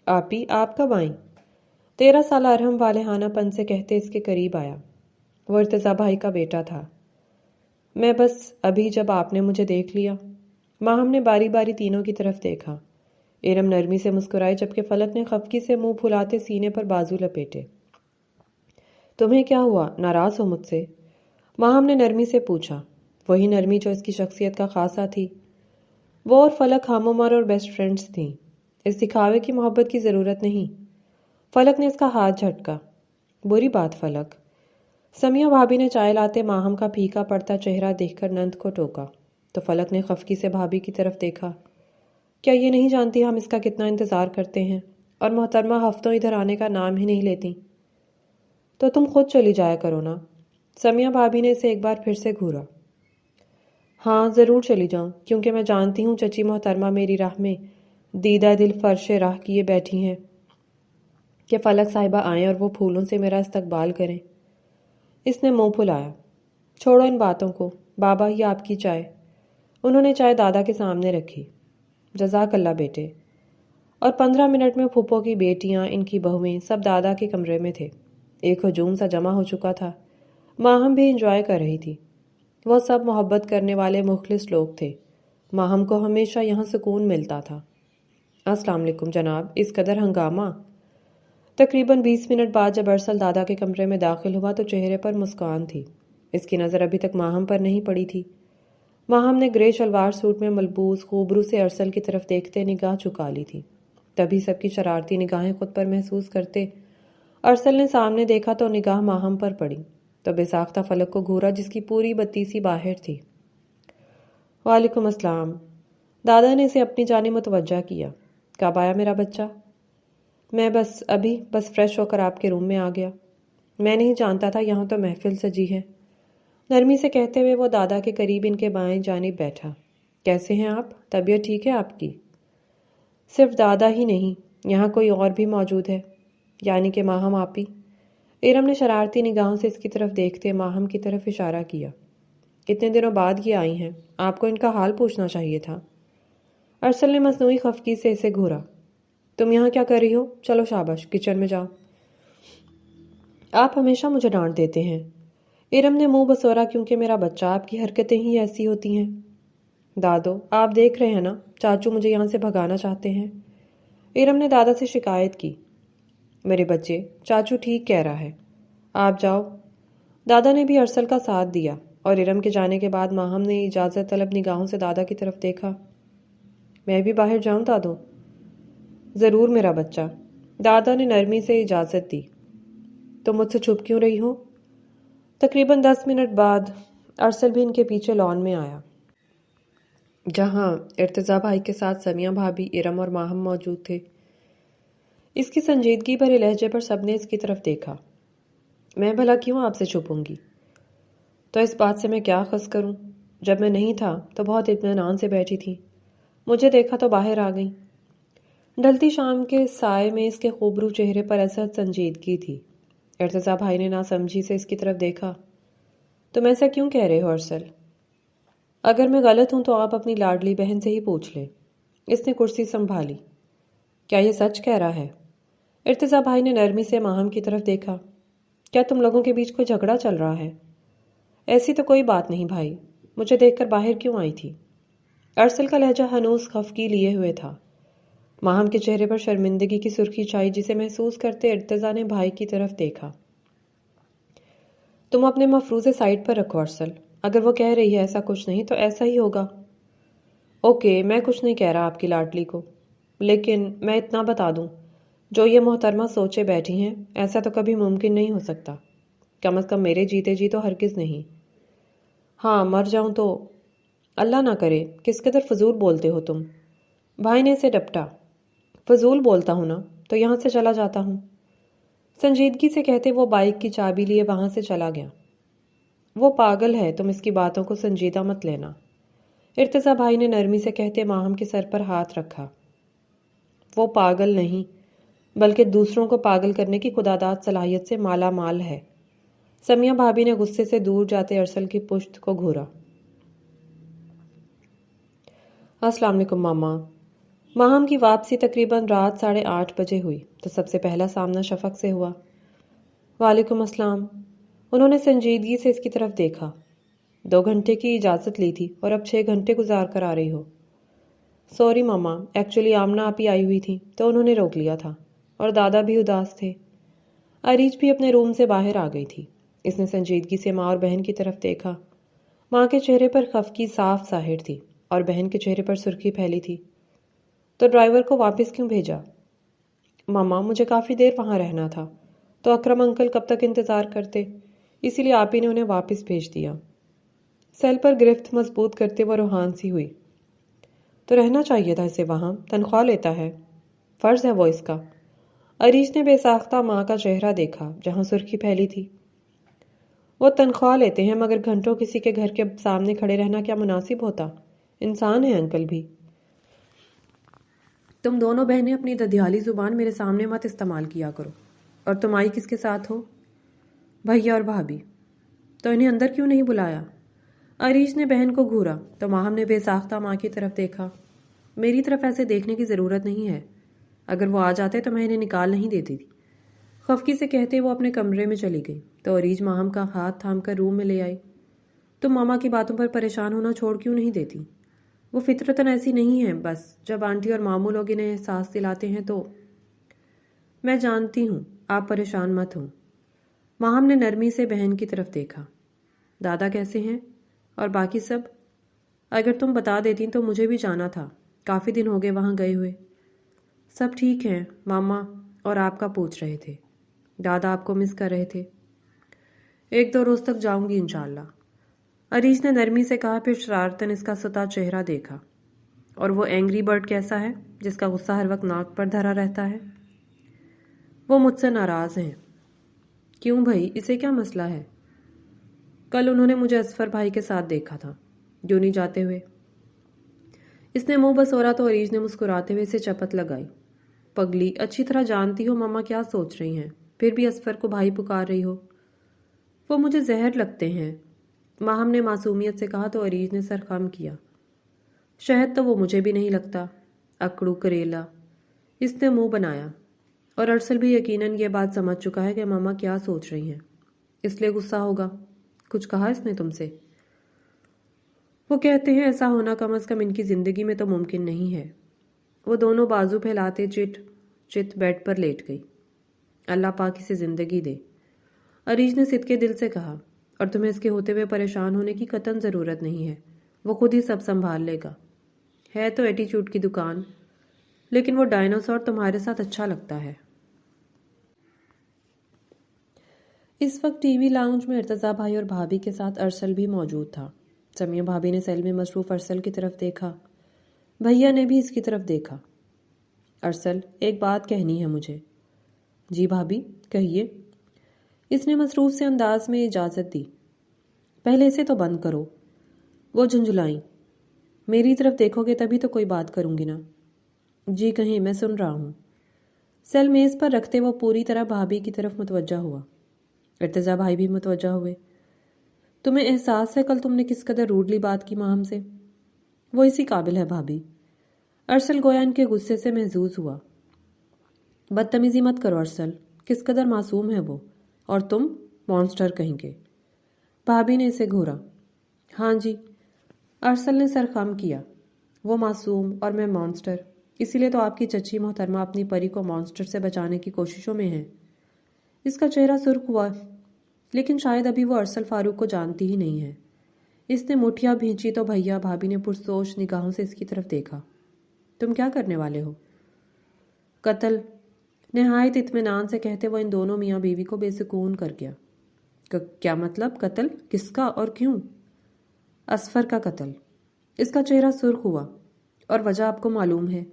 آپی، آپ کب آئیں؟ 13 سالہ ارہم والہانہ پن سے کہتے اس کے قریب آیا۔ وہ ارتضیٰ بھائی کا بیٹا تھا۔ میں بس ابھی جب آپ نے مجھے دیکھ لیا۔ ماہم نے باری باری تینوں کی طرف دیکھا۔ ارم نرمی سے مسکرائے جبکہ فلک نے خفگی سے منہ پھلاتے سینے پر بازو لپیٹے۔ تمہیں کیا ہوا؟ ناراض ہو مجھ سے؟ ماہم نے نرمی سے پوچھا، وہی نرمی جو اس کی شخصیت کا خاصہ تھی۔ وہ اور فلک ہم عمر اور بیسٹ فرینڈز تھیں۔ اس دکھاوے کی محبت کی ضرورت نہیں۔ فلک نے اس کا ہاتھ جھٹکا۔ بری بات فلک۔ سمیہ بھابھی نے چائے لاتے ماہم کا پھیکا پڑتا چہرہ دیکھ کر نند کو ٹوکا تو فلک نے خفگی سے بھابھی کی طرف دیکھا۔ کیا یہ نہیں جانتی ہم اس کا کتنا انتظار کرتے ہیں اور محترمہ ہفتوں ادھر آنے کا نام ہی نہیں لیتی؟ تو تم خود چلی جایا کرو نا۔ سمیہ بھابھی نے اسے ایک بار پھر سے گھورا۔ ہاں ضرور چلی جاؤں، کیونکہ میں جانتی ہوں چچی محترمہ میری راہ میں دیدہ دل فرش راہ کیے بیٹھی ہیں کہ فلک صاحبہ آئیں اور وہ پھولوں سے میرا استقبال کریں۔ اس نے منہ پھلایا۔ چھوڑو ان باتوں کو، بابا یہ آپ کی چائے۔ انہوں نے چائے دادا کے سامنے رکھی۔ جزاک اللہ بیٹے۔ اور 15 منٹ میں پھوپھو کی بیٹیاں، ان کی بہویں سب دادا کے کمرے میں تھے۔ ایک ہجوم سا جمع ہو چکا تھا۔ ماہم بھی انجوائے کر رہی تھی۔ وہ سب محبت کرنے والے مخلص لوگ تھے۔ ماہم کو ہمیشہ یہاں سکون ملتا تھا۔ السلام علیکم جناب، اس قدر ہنگامہ؟ تقریباً 20 منٹ بعد جب ارسل دادا کے کمرے میں داخل ہوا تو چہرے پر مسکان تھی۔ اس کی نظر ابھی تک ماہم پر نہیں پڑی تھی۔ ماہم نے گرے شلوار سوٹ میں ملبوس خوبرو سے ارسل کی طرف دیکھتے نگاہ چکا لی تھی۔ تبھی سب کی شرارتی نگاہیں خود پر محسوس کرتے ارسل نے سامنے دیکھا تو نگاہ ماہم پر پڑی تو بے ساختہ فلک کو گھورا جس کی پوری بتیسی باہر تھی۔ وعلیکم السلام۔ دادا نے اسے اپنی جانب متوجہ کیا۔ کب آیا میرا بچہ؟ میں بس فریش ہو کر آپ کے روم میں آ گیا۔ میں نہیں جانتا تھا یہاں تو محفل سجی ہے۔ نرمی سے کہتے ہوئے وہ دادا کے قریب ان کے بائیں جانب بیٹھا۔ کیسے ہیں آپ؟ طبیعت ٹھیک ہے آپ کی؟ صرف دادا ہی نہیں، یہاں کوئی اور بھی موجود ہے، یعنی کہ ماہم آپی۔ ارم نے شرارتی نگاہوں سے اس کی طرف دیکھتے ماہم کی طرف اشارہ کیا۔ کتنے دنوں بعد یہ آئی ہیں، آپ کو ان کا حال پوچھنا چاہیے تھا۔ ارسل نے مصنوعی خفگی سے اسے گھورا۔ تم یہاں کیا کر رہی ہو؟ چلو شاباش، کچن میں جاؤ۔ آپ ہمیشہ مجھے ڈانٹ دیتے ہیں۔ ارم نے منہ بسورا، کیونکہ میرا بچہ، آپ کی حرکتیں ہی ایسی ہوتی ہیں۔ دادو، آپ دیکھ رہے ہیں نا، چاچو مجھے یہاں سے بھگانا چاہتے ہیں۔ ارم نے دادا سے شکایت کی۔ میرے بچے، چاچو ٹھیک کہہ رہا ہے، آپ جاؤ۔ دادا نے بھی ارسل کا ساتھ دیا اور ارم کے جانے کے بعد ماہم نے اجازت طلب نگاہوں سے دادا کی طرف دیکھا۔ میں بھی باہر جاؤں دادو؟ ضرور میرا بچہ۔ دادا نے نرمی سے اجازت دی۔ تم مجھ سے چھپ کیوں رہی ہو؟ تقریباً 10 منٹ بعد ارسل بھی ان کے پیچھے لان میں آیا، جہاں ارتضیٰ بھائی کے ساتھ سمیہ بھابھی، ارم اور ماہم موجود تھے۔ اس کی سنجیدگی بھرے لہجے پر سب نے اس کی طرف دیکھا۔ میں بھلا کیوں آپ سے چھپوں گی؟ تو اس بات سے میں کیا اخذ کروں؟ جب میں نہیں تھا تو بہت اطمینان سے بیٹھی تھی، مجھے دیکھا تو باہر آ گئی۔ ڈھلتی شام کے سائے میں اس کے خوبرو چہرے پر ایسا سنجیدگی تھی۔ ارتضیٰ بھائی نے ناسمجھی سے اس کی طرف دیکھا۔ تم ایسا کیوں کہہ رہے ہو ارسل؟ اگر میں غلط ہوں تو آپ اپنی لاڈلی بہن سے ہی پوچھ لیں۔ اس نے کرسی سنبھالی۔ کیا یہ سچ کہہ رہا ہے؟ ارتضیٰ بھائی نے نرمی سے ماہم کی طرف دیکھا۔ کیا تم لوگوں کے بیچ کوئی جھگڑا چل رہا ہے؟ ایسی تو کوئی بات نہیں بھائی، مجھے دیکھ کر باہر کیوں آئی تھی؟ ارسل کا لہجہ ہنوز خفگی لیے ہوئے تھا۔ ماہم کے چہرے پر شرمندگی کی سرخی چھائی جسے محسوس کرتے ارتضیٰ نے بھائی کی طرف دیکھا۔ تم اپنے مفروضے سائٹ پر رکھو ارسل، اگر وہ کہہ رہی ہے ایسا کچھ نہیں تو ایسا ہی ہوگا۔ اوکے، میں کچھ نہیں کہہ رہا آپ کی لاڈلی کو، لیکن میں اتنا بتا دوں، جو یہ محترمہ سوچے بیٹھی ہیں ایسا تو کبھی ممکن نہیں ہو سکتا۔ کم از کم میرے جیتے جی تو ہرگز نہیں۔ ہاں مر جاؤں تو؟ اللہ نہ کرے، کس قدر فضول بولتے ہو تم۔ بھائی نے اسے ڈپٹا۔ فضول بولتا ہوں نا تو یہاں سے چلا جاتا ہوں، سنجیدگی سے کہتے وہ بائک کی چابی لیے وہاں سے چلا گیا۔ وہ پاگل ہے، تم اس کی باتوں کو سنجیدہ مت لینا، ارتضیٰ بھائی نے نرمی سے کہتے ماہم کے سر پر ہاتھ رکھا۔ وہ پاگل نہیں بلکہ دوسروں کو پاگل کرنے کی خداداد صلاحیت سے مالا مال ہے۔ سمیہ بھابی نے غصے سے دور جاتے ارسل کی پشت کو گھورا۔ السلام علیکم ماما۔ ماہم کی واپسی تقریباً رات 8:30 بجے ہوئی تو سب سے پہلا سامنا شفق سے ہوا۔ وعلیکم السلام۔ انہوں نے سنجیدگی سے اس کی طرف دیکھا۔ 2 گھنٹے کی اجازت لی تھی اور اب 6 گھنٹے گزار کر آ رہی ہو۔ سوری ماما، ایکچولی آمنہ آپی آئی ہوئی تھی تو انہوں نے روک لیا تھا، اور دادا بھی اداس تھے۔ عریج بھی اپنے روم سے باہر آ گئی تھی۔ اس نے سنجیدگی سے ماں اور بہن کی طرف دیکھا۔ ماں کے چہرے پر خفگی صاف ظاہر تھی اور بہن کے چہرے پر سرخی پھیلی تھی۔ تو ڈرائیور کو واپس کیوں بھیجا؟ ماما، مجھے کافی دیر وہاں رہنا تھا تو اکرم انکل کب تک انتظار کرتے، اسی لیے آپی نے انہیں واپس بھیج دیا۔ سیل پر گرفت مضبوط کرتے وہ روحان سی ہوئی۔ تو رہنا چاہیے تھا اسے وہاں، تنخواہ لیتا ہے، فرض ہے وہ اس کا۔ عریش نے بے ساختہ ماں کا چہرہ دیکھا جہاں سرخی پھیلی تھی۔ وہ تنخواہ لیتے ہیں مگر گھنٹوں کسی کے گھر کے سامنے کھڑے رہنا کیا مناسب ہوتا؟ انسان ہے انکل بھی۔ تم دونوں بہنیں اپنی ددیالی زبان میرے سامنے مت استعمال کیا کرو۔ اور تم آئی کس کے ساتھ ہو؟ بھیا اور بھابھی۔ تو انہیں اندر کیوں نہیں بلایا؟ عریش نے بہن کو گھورا تو ماہم نے بے ساختہ ماں کی طرف دیکھا۔ میری طرف ایسے دیکھنے کی ضرورت نہیں ہے، اگر وہ آ جاتے تو میں انہیں نکال نہیں دیتی تھی۔ خفگی سے کہتے وہ اپنے کمرے میں چلی گئی تو عریج ماہم کا ہاتھ تھام کر روم میں لے آئی۔ تم ماما کی باتوں پر پریشان ہونا چھوڑ کیوں نہیں دیتی؟ وہ فطرتاً ایسی نہیں ہے، بس جب آنٹی اور ماموں لوگ انہیں احساس دلاتے ہیں تو… میں جانتی ہوں، آپ پریشان مت ہوں۔ ماہم نے نرمی سے بہن کی طرف دیکھا۔ دادا کیسے ہیں؟ اور باقی سب؟ اگر تم بتا دیتی تو مجھے بھی جانا تھا، کافی دن ہو گئے وہاں گئے ہوئے۔ سب ٹھیک ہیں، ماما اور آپ کا پوچھ رہے تھے، دادا آپ کو مس کر رہے تھے۔ 1-2 روز تک جاؤں گی انشاءاللہ، عریش نے نرمی سے کہا، پھر شرارتاً اس کا ستا چہرہ دیکھا۔ اور وہ اینگری برڈ کیسا ہے جس کا غصہ ہر وقت ناک پر دھرا رہتا ہے؟ وہ مجھ سے ناراض ہیں۔ کیوں بھائی، اسے کیا مسئلہ ہے؟ کل انہوں نے مجھے اصفر بھائی کے ساتھ دیکھا تھا، جونی جاتے ہوئے۔ اس نے منہ بسورا تو عریج نے مسکراتے ہوئے اسے چپت لگائی۔ پگلی، اچھی طرح جانتی ہو ماما کیا سوچ رہی ہیں، پھر بھی اصفر کو بھائی پکار رہی ہو۔ وہ مجھے زہر لگتے ہیں، ماہم نے معصومیت سے کہا تو عریج نے سر خم کیا۔ شہد تو وہ مجھے بھی نہیں لگتا، اکڑو کریلا، اس نے منہ بنایا۔ اور ارسل بھی یقیناً یہ بات سمجھ چکا ہے کہ ماما کیا سوچ رہی ہیں، اس لیے غصہ ہوگا۔ کچھ کہا اس نے تم سے؟ وہ کہتے ہیں ایسا ہونا کم از کم ان کی زندگی میں تو ممکن نہیں ہے۔ وہ دونوں بازو پھیلاتے چت بیڈ پر لیٹ گئی۔ اللہ پاک اسے زندگی دے، عریج نے صدقے دل سے کہا، اور تمہیں اس کے ہوتے ہوئے پریشان ہونے کی قطعاً ضرورت نہیں ہے، وہ خود ہی سب سنبھال لے گا۔ ہے تو ایٹیچیوڈ کی دکان، لیکن وہ ڈائناسور تمہارے ساتھ اچھا لگتا ہے۔ اس وقت ٹی وی لاؤنج میں ارتضیٰ بھائی اور بھابھی کے ساتھ ارسل بھی موجود تھا۔ سمیہ بھابھی نے سیل میں مصروف ارسل کی طرف دیکھا، بھیا نے بھی اس کی طرف دیکھا۔ ارسل، ایک بات کہنی ہے مجھے۔ جی بھابھی، کہیے۔ اس نے مصروف سے انداز میں اجازت دی۔ پہلے اسے تو بند کرو۔ وہ جھنجھلائیں۔ میری طرف دیکھو گے تبھی تو کوئی بات کروں گی نا۔ جی کہیں، میں سن رہا ہوں۔ سیل میز پر رکھتے وہ پوری طرح بھابھی کی طرف متوجہ ہوا۔ ارتضیٰ بھائی بھی متوجہ ہوئے۔ تمہیں احساس ہے کل تم نے کس قدر روڈلی بات کی ماہم سے؟ وہ اسی قابل ہے بھابھی۔ ارسل گویا ان کے غصے سے محظوظ ہوا۔ بدتمیزی مت کرو ارسل، کس قدر معصوم ہے وہ، اور تم مانسٹر کہیں گے۔ بھابھی نے اسے گھورا۔ ہاں جی، ارسل نے سر خم کیا۔ وہ معصوم اور میں مانسٹر، اسی لیے تو آپ کی چچی محترمہ اپنی پری کو مانسٹر سے بچانے کی کوششوں میں ہے۔ اس کا چہرہ سرخ ہوا، لیکن شاید ابھی وہ ارسل فاروق کو جانتی ہی نہیں ہے۔ اس نے مٹھیاں بھینچی تو بھیا بھابھی نے پرسوچ نگاہوں سے اس کی طرف دیکھا۔ تم کیا کرنے والے ہو؟ قتل، نہایت اطمینان سے کہتے وہ ان دونوں میاں بیوی کو بے سکون کر گیا۔ کیا مطلب؟ قتل کس کا اور کیوں؟ اسفر کا قتل۔ اس کا چہرہ سرخ ہوا۔ اور وجہ آپ کو معلوم ہے۔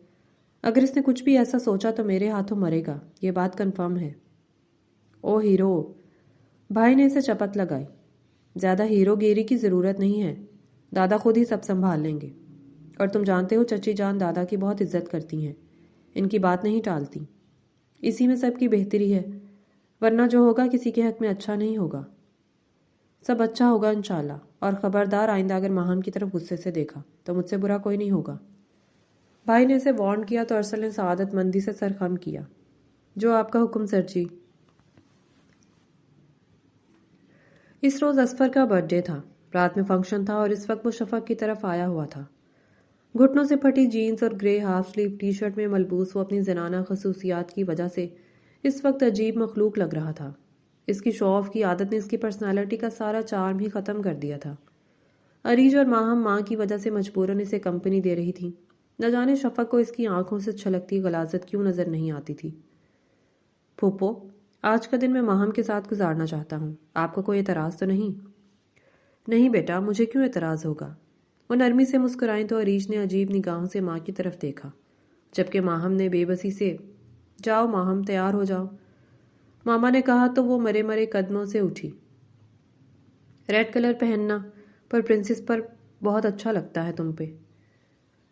اگر اس نے کچھ بھی ایسا سوچا تو میرے ہاتھوں مرے گا، یہ بات کنفرم ہے۔ او ہیرو، بھائی نے اسے چپت لگائی۔ زیادہ ہیرو گیری کی ضرورت نہیں ہے، دادا خود ہی سب سنبھال لیں گے۔ اور تم جانتے ہو چچی جان دادا کی بہت عزت کرتی ہیں، ان کی بات نہیں ٹالتی۔ اسی میں سب کی بہتری ہے، ورنہ جو ہوگا کسی کے حق میں اچھا نہیں ہوگا۔ سب اچھا ہوگا انشاءاللہ، اور خبردار آئندہ اگر ماہم کی طرف غصے سے دیکھا تو مجھ سے برا کوئی نہیں ہوگا۔ بھائی نے اسے وارن کیا تو ارسل نے سعادت مندی سے سر خم کیا۔ جو آپ کا حکم سر جی۔ اس روز اسفر کا برتھ ڈے تھا۔ رات میں فنکشن تھا اور اس وقت وہ شفق کی طرف آیا ہوا تھا۔ گھٹنوں سے پھٹی جینز اور گرے ہاف سلیو ٹی شرٹ میں ملبوس وہ اپنی زنانہ خصوصیات کی وجہ سے اس وقت عجیب مخلوق لگ رہا تھا۔ اس کی شو آف کی عادت نے اس کی پرسنالٹی کا سارا چارم ہی ختم کر دیا تھا۔ عریج اور ماہم ماں کی وجہ سے مجبوراً اسے کمپنی دے رہی تھی۔ نہ جانے شفق کو اس کی آنکھوں سے چھلکتی غلاظت کیوں نظر نہیں آتی تھی۔ پھوپھو، آج کا دن میں ماہم کے ساتھ گزارنا چاہتا ہوں، آپ کو کوئی اعتراض تو نہیں؟ نہیں بیٹا، مجھے کیوں اعتراض ہوگا؟ وہ نرمی سے مسکرائیں تو عریج نے عجیب نگاہوں سے ماں کی طرف دیکھا، جبکہ ماہم نے بے بسی سے جاؤ ماہم تیار ہو جاؤ ماما نے کہا تو وہ مرے مرے قدموں سے اٹھی۔ ریڈ کلر پہننا پر پرنسس پر بہت اچھا لگتا ہے تم پہ۔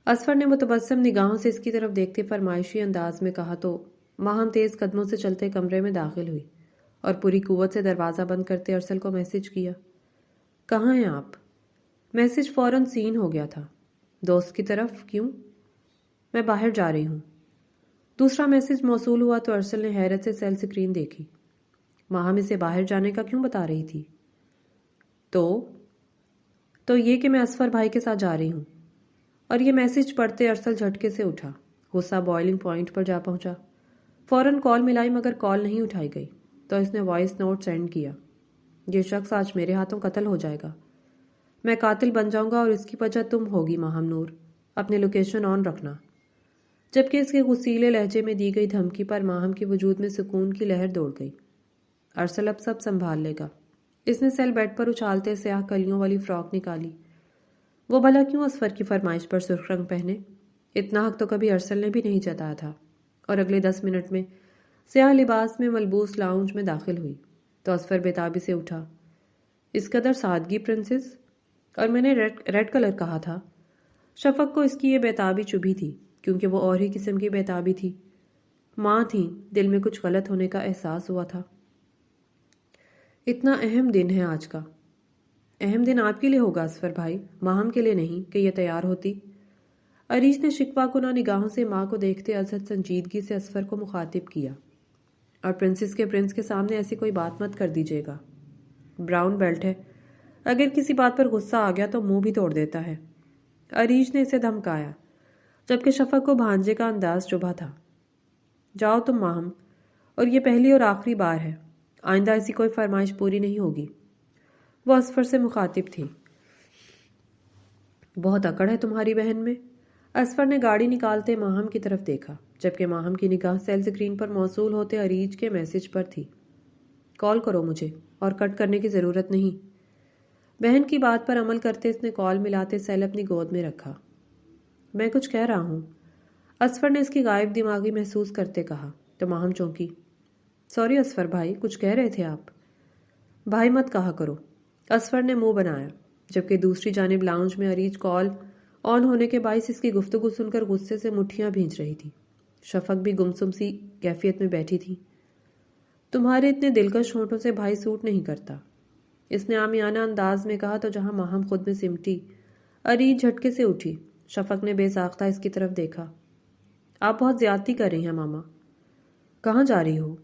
اسفر نے متبسم نگاہوں سے اس کی طرف دیکھتے فرمائشی انداز میں کہا تو ماہم تیز قدموں سے چلتے کمرے میں داخل ہوئی اور پوری قوت سے دروازہ بند کرتے ارسل کو میسج کیا۔ کہاں ہیں آپ؟ میسج فوراً سین ہو گیا تھا۔ دوست کی طرف؟ کیوں؟ میں باہر جا رہی ہوں۔ دوسرا میسج موصول ہوا تو ارسل نے حیرت سے سیل سکرین دیکھی۔ ماہم اسے باہر جانے کا کیوں بتا رہی تھی؟ تو یہ کہ میں اسفر بھائی کے ساتھ جا رہی ہوں۔ اور یہ میسج پڑھتے ارسل جھٹکے سے اٹھا، غصہ بوائلنگ پوائنٹ پر جا پہنچا۔ فوراً کال ملائی مگر کال نہیں اٹھائی گئی تو اس نے وائس نوٹ سینڈ کیا۔ یہ شخص آج میرے ہاتھوں قتل ہو جائے گا، میں قاتل بن جاؤں گا اور اس کی وجہ تم ہوگی ماہم نور، اپنے لوکیشن آن رکھنا۔ جبکہ اس کے غصیلے لہجے میں دی گئی دھمکی پر ماہم کے وجود میں سکون کی لہر دوڑ گئی۔ ارسل اب سب سنبھال لے گا۔ اس نے سیل بیڈ پر اچھالتے سیاہ کلیوں والی فراک نکالی۔ وہ بھلا کیوں اسفر کی فرمائش پر سرخ رنگ پہنے؟ اتنا حق تو کبھی ارسل نے بھی نہیں جتایا تھا۔ اور اگلے 10 منٹ میں سیاہ لباس میں ملبوس لاؤنج میں داخل ہوئی تو اسفر بےتابی سے اٹھا۔ اس قدر سادگی پرنسس؟ اور میں نے ریڈ کلر کہا تھا۔ شفق کو اس کی یہ بےتابی چبھی تھی کیونکہ وہ اور ہی قسم کی بےتابی تھی۔ ماں تھی، دل میں کچھ غلط ہونے کا احساس ہوا تھا۔ اتنا اہم دن ہے آج کا۔ اہم دن آپ کے لیے ہوگا اسفر بھائی، ماہم کے لیے نہیں کہ یہ تیار ہوتی۔ عریش نے شکوہ کناں نگاہوں سے ماں کو دیکھتے ازحد سنجیدگی سے اسفر کو مخاطب کیا۔ اور پرنسس کے پرنس کے سامنے ایسی کوئی بات مت کر دیجیے گا۔ براؤن بیلٹ ہے، اگر کسی بات پر غصہ آ گیا تو منہ بھی توڑ دیتا ہے۔ عریش نے اسے دھمکایا، جبکہ شفق کو بھانجے کا انداز چبھا تھا۔ جاؤ تم ماہم، اور یہ پہلی اور آخری بار ہے، آئندہ ایسی کوئی فرمائش پوری نہیں ہوگی۔ وہ اسفر سے مخاطب تھی۔ بہت اکڑ ہے تمہاری بہن میں۔ اسفر نے گاڑی نکالتے ماہم کی طرف دیکھا، جبکہ ماہم کی نگاہ سیل سکرین پر موصول ہوتے عریج کے میسج پر تھی۔ کال کرو مجھے، اور کٹ کرنے کی ضرورت نہیں۔ بہن کی بات پر عمل کرتے اس نے کال ملاتے سیل اپنی گود میں رکھا۔ میں کچھ کہہ رہا ہوں، اسفر نے اس کی غائب دماغی محسوس کرتے کہا تو ماہم چونکی۔ سوری اسفر بھائی، کچھ کہہ رہے تھے آپ؟ بھائی مت کہا کرو، اسفر نے منہ بنایا، جبکہ دوسری جانب لاؤنج میں عریج کال آن ہونے کے باعث اس کی گفتگو سن کر غصے سے مٹھیاں بھینچ رہی تھی۔ شفق بھی گمسم سی کیفیت میں بیٹھی تھی۔ تمہارے اتنے دلکش ہونٹوں سے بھائی سوٹ نہیں کرتا، اس نے عامیانہ انداز میں کہا تو جہاں ماہم خود میں سمٹی، عریج جھٹکے سے اٹھی۔ شفق نے بے ساختہ اس کی طرف دیکھا۔ آپ بہت زیادتی کر رہی ہیں ماما۔ کہاں جا رہی ہو؟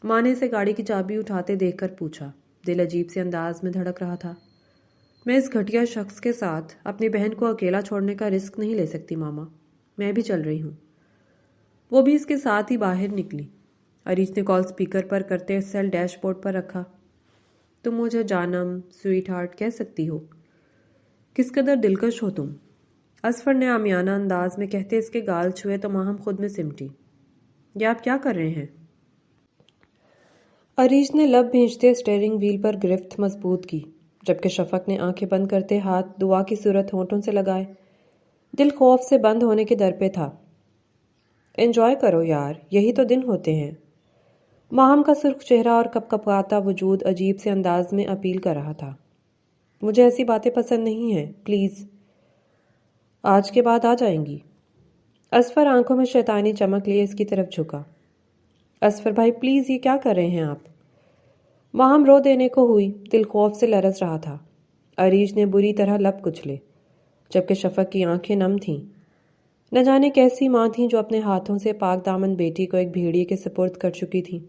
ماں نے اسے گاڑی کی چابی اٹھاتے دیکھ کر پوچھا۔ دل عجیب سے انداز میں دھڑک رہا تھا۔ میں اس گھٹیا شخص کے ساتھ اپنی بہن کو اکیلا چھوڑنے کا رسک نہیں لے سکتی ماما، میں بھی چل رہی ہوں۔ وہ بھی اس کے ساتھ ہی باہر نکلی۔ عریج نے کال سپیکر پر کرتے سیل ڈیش بورڈ پر رکھا۔ تم مجھے جانم، سویٹ ہارٹ کہہ سکتی ہو۔ کس قدر دلکش ہو تم، اسفر نے عامیانہ انداز میں کہتے اس کے گال چھوئے تو ماہم خود میں سمٹی۔ یہ آپ کیا کر رہے ہیں؟ عریش نے لب بھینچتے اسٹیئرنگ وہیل پر گرفت مضبوط کی، جبکہ شفق نے آنکھیں بند کرتے ہاتھ دعا کی صورت ہونٹوں سے لگائے۔ دل خوف سے بند ہونے کے در پہ تھا۔ انجوائے کرو یار، یہی تو دن ہوتے ہیں۔ ماہم کا سرخ چہرہ اور کپ کپاتا وجود عجیب سے انداز میں اپیل کر رہا تھا۔ مجھے ایسی باتیں پسند نہیں ہیں، پلیز۔ آج کے بعد آ جائیں گی؟ اصفر آنکھوں میں شیطانی چمک لیے اس کی طرف جھکا۔ اصفر بھائی پلیز، یہ کیا کر رہے ہیں آپ؟ ماہم رو دینے کو ہوئی، دل خوف سے لرز رہا تھا۔ عریش نے بری طرح لب کچلے، جبکہ شفق کی آنکھیں نم تھیں۔ نہ جانے کیسی ماں تھیں جو اپنے ہاتھوں سے پاک دامن بیٹی کو ایک بھیڑیے کے سپرد کر چکی تھی،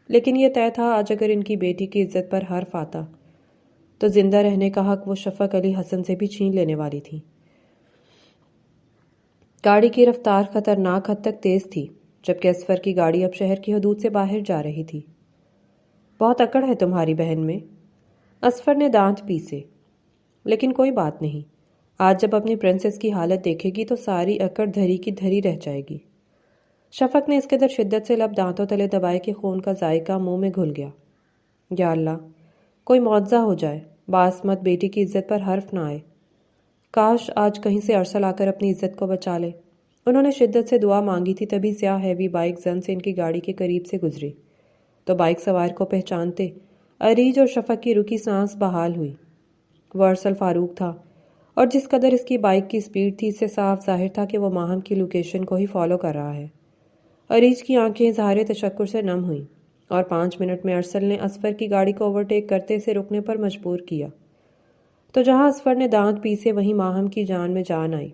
لیکن یہ طے تھا آج اگر ان کی بیٹی کی عزت پر حرف آتا تو زندہ رہنے کا حق وہ شفق علی حسن سے بھی چھین لینے والی تھی۔ گاڑی کی رفتار خطرناک حد تک تیز تھی، جبکہ اصفر کی گاڑی اب شہر کی حدود سے باہر جا رہی تھی۔ بہت اکڑ ہے تمہاری بہن میں، اصفر نے دانت پیسے۔ لیکن کوئی بات نہیں، آج جب اپنی پرنسس کی حالت دیکھے گی تو ساری اکڑ دھری کی دھری رہ جائے گی۔ شفق نے اس قدر شدت سے لب دانتوں تلے دبائے کہ خون کا ذائقہ منہ میں گھل گیا۔ یا اللہ، کوئی معجزہ ہو جائے، باسمت بیٹی کی عزت پر حرف نہ آئے۔ کاش آج کہیں سے ارسل آ کر اپنی عزت کو بچا لے۔ انہوں نے شدت سے دعا مانگی تھی، تبھی سیاہ ہیوی بائک زن سے ان کی گاڑی کے قریب سے گزری تو بائک سوار کو پہچانتے عریج اور شفق کی رکی سانس بحال ہوئی۔ وہ ارسل فاروق تھا، اور جس قدر اس کی بائک کی سپیڈ تھی، اس سے صاف ظاہر تھا کہ وہ ماہم کی لوکیشن کو ہی فالو کر رہا ہے۔ عریج کی آنکھیں اظہار تشکر سے نم ہوئیں، اور 5 منٹ میں ارسل نے اصفر کی گاڑی کو اوورٹیک کرتے اسے رکنے پر مجبور کیا۔ تو جہاں اصفر نے دانت پیسے، وہیں ماہم کی جان میں جان آئی۔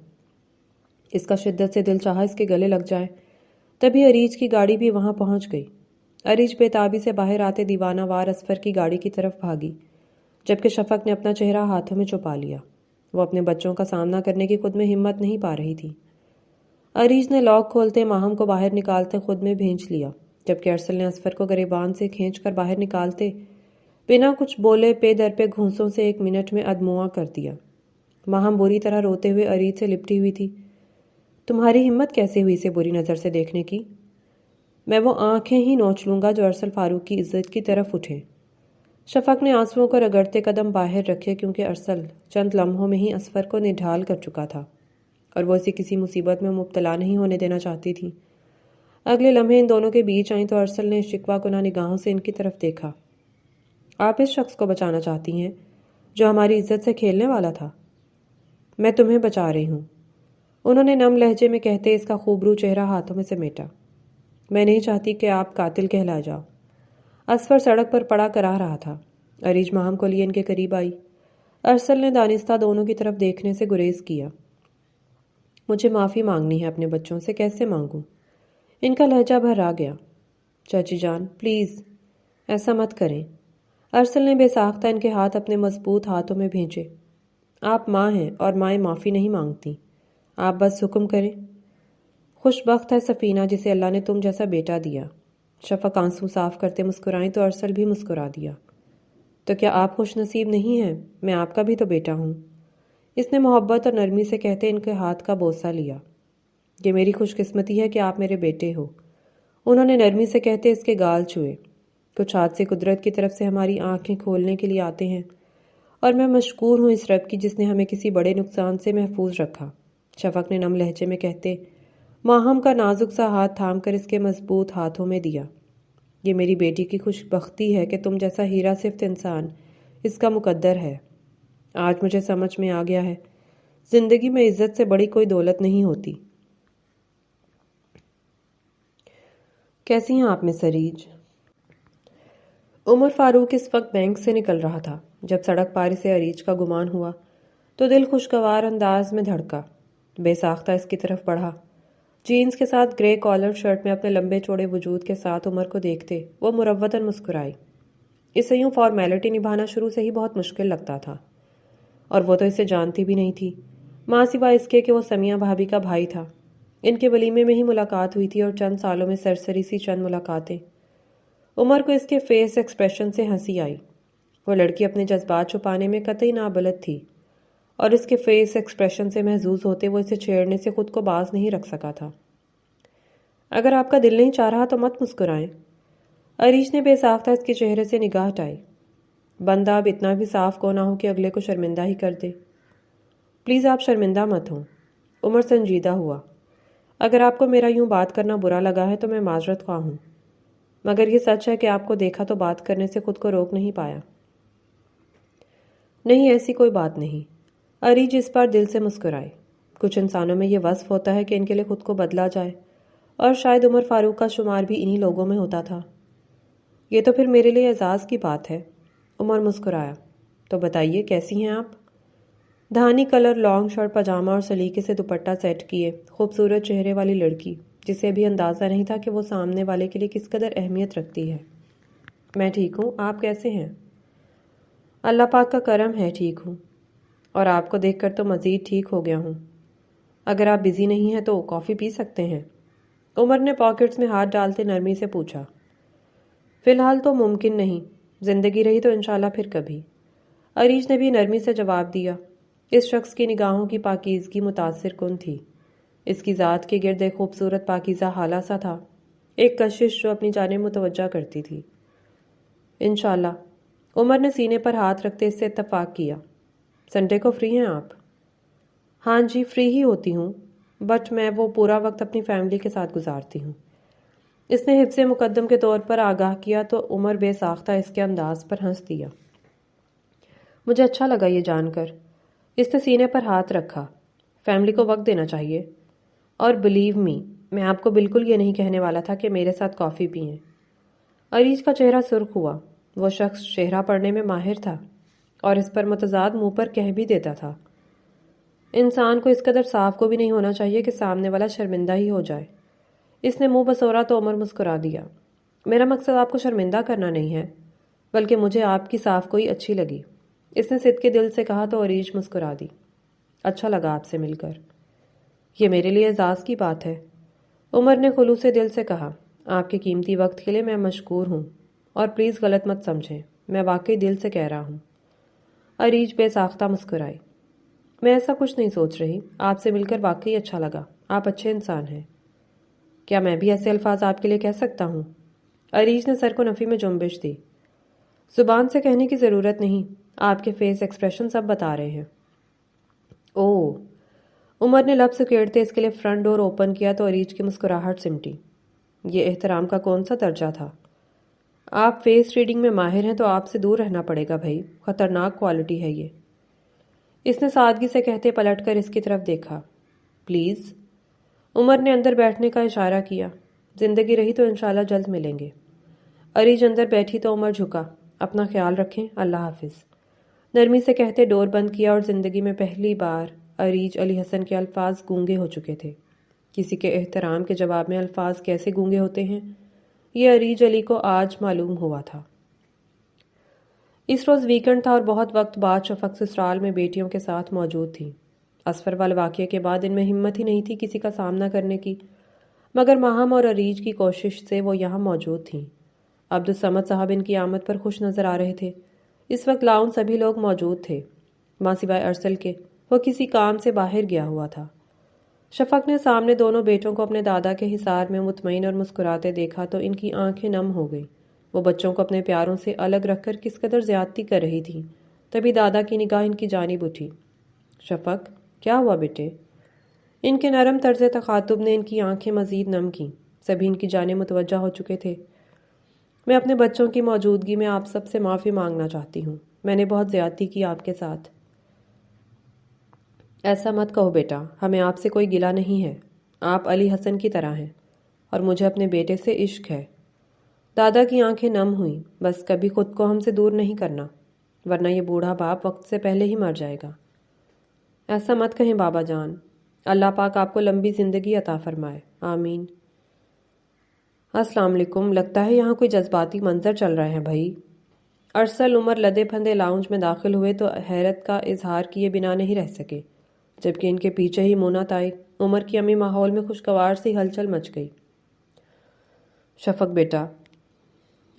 اس کا شدت سے دل چاہا اس کے گلے لگ جائے، تبھی عریج کی گاڑی بھی وہاں پہنچ گئی۔ عریج بے تابی سے باہر آتے دیوانہ وار اصفر کی گاڑی کی طرف بھاگی، جبکہ شفق نے اپنا چہرہ ہاتھوں میں چھپا لیا۔ وہ اپنے بچوں کا سامنا کرنے کی خود میں ہمت نہیں پا رہی تھی۔ عریج نے لاک کھولتے ماہم کو باہر نکالتے خود میں بھینچ لیا، جبکہ ارسل نے اصفر کو گریبان سے کھینچ کر باہر نکالتے بنا کچھ بولے پے در پہ گھونسوں سے 1 منٹ میں ادموا کر دیا۔ ماہم بری طرح روتے ہوئے عریج سے لپٹی ہوئی تھی۔ تمہاری ہمت کیسے ہوئی اسے بری نظر سے دیکھنے کی؟ میں وہ آنکھیں ہی نوچ لوں گا جو ارسل فاروق کی عزت کی طرف اٹھے۔ شفق نے آنسوؤں کو رگڑتے قدم باہر رکھے، کیونکہ ارسل چند لمحوں میں ہی اصفر کو نڈھال کر چکا تھا اور وہ اسے کسی مصیبت میں مبتلا نہیں ہونے دینا چاہتی تھی۔ اگلے لمحے ان دونوں کے بیچ آئیں تو ارسل نے شکوہ کناہ نگاہوں سے ان کی طرف دیکھا۔ آپ اس شخص کو بچانا چاہتی ہیں جو ہماری عزت سے کھیلنے والا تھا؟ میں تمہیں بچا رہی ہوں، انہوں نے نم لہجے میں کہتے اس کا خوبرو چہرہ ہاتھوں میں سمیٹا۔ میں نہیں چاہتی کہ آپ قاتل کہلا جاؤ۔ اصفر سڑک پر پڑا کرا رہا تھا۔ عریج ماہم کو لیے ان کے قریب آئی۔ ارسل نے دانستہ دونوں کی طرف دیکھنے سے گریز کیا۔ مجھے معافی مانگنی ہے اپنے بچوں سے، کیسے مانگوں؟ ان کا لہجہ بھر آ گیا۔ چاچی جان پلیز ایسا مت کریں۔ ارسل نے بے ساختہ ان کے ہاتھ اپنے مضبوط ہاتھوں میں بھینچے۔ آپ ماں ہیں اور مائیں معافی نہیں مانگتی، آپ بس حکم کریں۔ خوش بخت ہے سفینہ جسے اللہ نے تم جیسا بیٹا دیا۔ شفق آنسو صاف کرتے مسکرائیں تو ارسل بھی مسکرا دیا۔ تو کیا آپ خوش نصیب نہیں ہیں؟ میں آپ کا بھی تو بیٹا ہوں، اس نے محبت اور نرمی سے کہتے ان کے ہاتھ کا بوسہ لیا۔ یہ میری خوش قسمتی ہے کہ آپ میرے بیٹے ہو، انہوں نے نرمی سے کہتے اس کے گال چھوئے۔ کچھ حادثے قدرت کی طرف سے ہماری آنکھیں کھولنے کے لیے آتے ہیں، اور میں مشکور ہوں اس رب کی جس نے ہمیں کسی بڑے نقصان سے محفوظ رکھا، شفق نے نم لہجے میں کہتے ماہم کا نازک سا ہاتھ تھام کر اس کے مضبوط ہاتھوں میں دیا۔ یہ میری بیٹی کی خوش بختی ہے کہ تم جیسا ہیرا صفت انسان اس کا مقدر ہے۔ آج مجھے سمجھ میں آ گیا ہے، زندگی میں عزت سے بڑی کوئی دولت نہیں ہوتی۔ کیسی ہیں آپ مس عریج؟ عمر فاروق اس وقت بینک سے نکل رہا تھا۔ جب سڑک پار سے عریج کا گمان ہوا تو دل خوشگوار انداز میں دھڑکا۔ بے ساختہ اس کی طرف بڑھا۔ جینز کے ساتھ گرے کالر شرٹ میں اپنے لمبے چوڑے وجود کے ساتھ عمر کو دیکھتے وہ مروتاً مسکرائی۔ اسے یوں فارمیلٹی نبھانا شروع سے ہی بہت مشکل لگتا تھا، اور وہ تو اسے جانتی بھی نہیں تھی، ماں سوائے اس کے کہ وہ سمیہ بھابھی کا بھائی تھا۔ ان کے ولیمے میں ہی ملاقات ہوئی تھی اور چند سالوں میں سرسری سی چند ملاقاتیں۔ عمر کو اس کے فیس ایکسپریشن سے ہنسی آئی۔ وہ لڑکی اپنے جذبات چھپانے میں قطعی نابلد تھی، اور اس کے فیس ایکسپریشن سے محظوظ ہوتے وہ اسے چھیڑنے سے خود کو باز نہیں رکھ سکا تھا۔ اگر آپ کا دل نہیں چاہ رہا تو مت مسکرائیں۔ عریش نے بے ساختہ اس کے چہرے سے نگاہ ہٹائی۔ بندہ اب اتنا بھی صاف کو نہ ہو کہ اگلے کو شرمندہ ہی کر دے۔ پلیز آپ شرمندہ مت ہوں۔ عمر سنجیدہ ہوا۔ اگر آپ کو میرا یوں بات کرنا برا لگا ہے تو میں معذرت خواہ ہوں، مگر یہ سچ ہے کہ آپ کو دیکھا تو بات کرنے سے خود کو روک نہیں پایا۔ نہیں، ایسی کوئی بات نہیں۔ عریج اس پر دل سے مسکرائے۔ کچھ انسانوں میں یہ وصف ہوتا ہے کہ ان کے لیے خود کو بدلا جائے، اور شاید عمر فاروق کا شمار بھی انہی لوگوں میں ہوتا تھا۔ یہ تو پھر میرے لیے اعزاز کی بات ہے۔ عمر مسکرایا۔ تو بتائیے کیسی ہیں آپ؟ دھانی کلر لانگ شرٹ پاجامہ اور سلیقے سے دوپٹہ سیٹ کیے خوبصورت چہرے والی لڑکی، جسے ابھی اندازہ نہیں تھا کہ وہ سامنے والے کے لیے کس قدر اہمیت رکھتی ہے۔ میں ٹھیک ہوں، آپ کیسے ہیں؟ اللہ پاک کا کرم ہے، ٹھیک ہوں، اور آپ کو دیکھ کر تو مزید ٹھیک ہو گیا ہوں۔ اگر آپ بزی نہیں ہیں تو کافی پی سکتے ہیں؟ عمر نے پاکٹس میں ہاتھ ڈالتے نرمی سے پوچھا۔ فی الحال تو ممکن نہیں، زندگی رہی تو انشاءاللہ پھر کبھی۔ عریش نے بھی نرمی سے جواب دیا۔ اس شخص کی نگاہوں کی پاکیزگی متاثر کن تھی۔ اس کی ذات کے گرد ایک خوبصورت پاکیزہ حالہ سا تھا، ایک کشش جو اپنی جانب متوجہ کرتی تھی۔ انشاءاللہ۔ عمر نے سینے پر ہاتھ رکھتے اس سے اتفاق کیا۔ سنڈے کو فری ہیں آپ؟ ہاں جی، فری ہی ہوتی ہوں، بٹ میں وہ پورا وقت اپنی فیملی کے ساتھ گزارتی ہوں۔ اس نے حفظ مقدم کے طور پر آگاہ کیا تو عمر بے ساختہ اس کے انداز پر ہنس دیا۔ مجھے اچھا لگا یہ جان کر۔ اس نے سینے پر ہاتھ رکھا۔ فیملی کو وقت دینا چاہیے، اور بلیو می، میں آپ کو بالکل یہ نہیں کہنے والا تھا کہ میرے ساتھ کافی پئیں۔ عریش کا چہرہ سرخ ہوا۔ وہ شخص چہرہ پڑھنے میں ماہر تھا، اور اس پر متضاد منہ پر کہہ بھی دیتا تھا۔ انسان کو اس قدر صاف کو بھی نہیں ہونا چاہیے کہ سامنے والا شرمندہ ہی ہو جائے۔ اس نے منہ بسورا تو عمر مسکرا دیا۔ میرا مقصد آپ کو شرمندہ کرنا نہیں ہے، بلکہ مجھے آپ کی صاف کوئی اچھی لگی۔ اس نے صدقے دل سے کہا تو عریش مسکرا دی۔ اچھا لگا آپ سے مل کر۔ یہ میرے لیے اعزاز کی بات ہے، عمر نے خلوص دل سے کہا۔ آپ کے قیمتی وقت کے لیے میں مشکور ہوں، اور پلیز غلط مت سمجھیں، میں واقعی دل سے کہہ رہا ہوں۔ عریش بے ساختہ مسکرائی۔ میں ایسا کچھ نہیں سوچ رہی، آپ سے مل کر واقعی اچھا لگا، آپ اچھے انسان ہیں۔ کیا میں بھی ایسے الفاظ آپ کے لیے کہہ سکتا ہوں؟ عریش نے سر کو نفی میں جنبش دی۔ زبان سے کہنے کی ضرورت نہیں، آپ کے فیس ایکسپریشن سب بتا رہے ہیں۔ اوہ! عمر نے لب سکیڑتے اس کے لیے فرنٹ ڈور اوپن کیا تو عریش کی مسکراہٹ سمٹی۔ یہ احترام کا کون سا درجہ تھا؟ آپ فیس ریڈنگ میں ماہر ہیں تو آپ سے دور رہنا پڑے گا بھائی، خطرناک کوالٹی ہے یہ۔ اس نے سادگی سے کہتے پلٹ کر اس کی طرف دیکھا۔ پلیز؟ عمر نے اندر بیٹھنے کا اشارہ کیا۔ زندگی رہی تو انشاءاللہ جلد ملیں گے۔ عریش اندر بیٹھی تو عمر جھکا۔ اپنا خیال رکھیں، اللہ حافظ۔ نرمی سے کہتے ڈور بند کیا، اور زندگی میں پہلی بار عریش علی حسن کے الفاظ گونگے ہو چکے تھے۔ کسی کے احترام کے جواب میں الفاظ کیسے گونگے ہوتے ہیں، یہ عریش علی کو آج معلوم ہوا تھا۔ اس روز ویکنڈ تھا اور بہت وقت بعد شفق سسرال میں بیٹیوں کے ساتھ موجود تھی۔ اسفر والے واقعے کے بعد ان میں ہمت ہی نہیں تھی کسی کا سامنا کرنے کی، مگر ماہم اور عریش کی کوشش سے وہ یہاں موجود تھیں۔ عبدالصمد صاحب ان کی آمد پر خوش نظر آ رہے تھے۔ اس وقت لاؤن سبھی لوگ موجود تھے، ماں سوائے ارسل کے، وہ کسی کام سے باہر گیا ہوا تھا۔ شفق نے سامنے دونوں بیٹوں کو اپنے دادا کے حصار میں مطمئن اور مسکراتے دیکھا تو ان کی آنکھیں نم ہو گئیں۔ وہ بچوں کو اپنے پیاروں سے الگ رکھ کر کس قدر زیادتی کر رہی تھیں۔ تبھی دادا کی نگاہ ان کی جانب اٹھی۔ شفق، کیا ہوا بیٹے؟ ان کے نرم طرز تخاطب نے ان کی آنکھیں مزید نم کیں۔ سبھی ان کی جانب متوجہ ہو چکے تھے۔ میں اپنے بچوں کی موجودگی میں آپ سب سے معافی مانگنا چاہتی ہوں، میں نے بہت زیادتی کی آپ کے ساتھ۔ ایسا مت کہو بیٹا، ہمیں آپ سے کوئی گلہ نہیں ہے، آپ علی حسن کی طرح ہیں، اور مجھے اپنے بیٹے سے عشق ہے۔ دادا کی آنکھیں نم ہوئیں۔ بس کبھی خود کو ہم سے دور نہیں کرنا، ورنہ یہ بوڑھا باپ وقت سے پہلے ہی مر جائے گا۔ ایسا مت کہیں بابا جان، اللہ پاک آپ کو لمبی زندگی عطا فرمائے، آمین۔ السلام علیکم، لگتا ہے یہاں کوئی جذباتی منظر چل رہے ہیں بھائی۔ ارسل عمر لدے پھندے لاؤنج میں داخل ہوئے تو حیرت کا اظہار کیے بنا نہیں رہ سکے، جبکہ ان کے پیچھے ہی مونت آئی۔ عمر کی امی ماحول میں خوشگوار سی ہلچل مچ گئی۔ شفق بیٹا،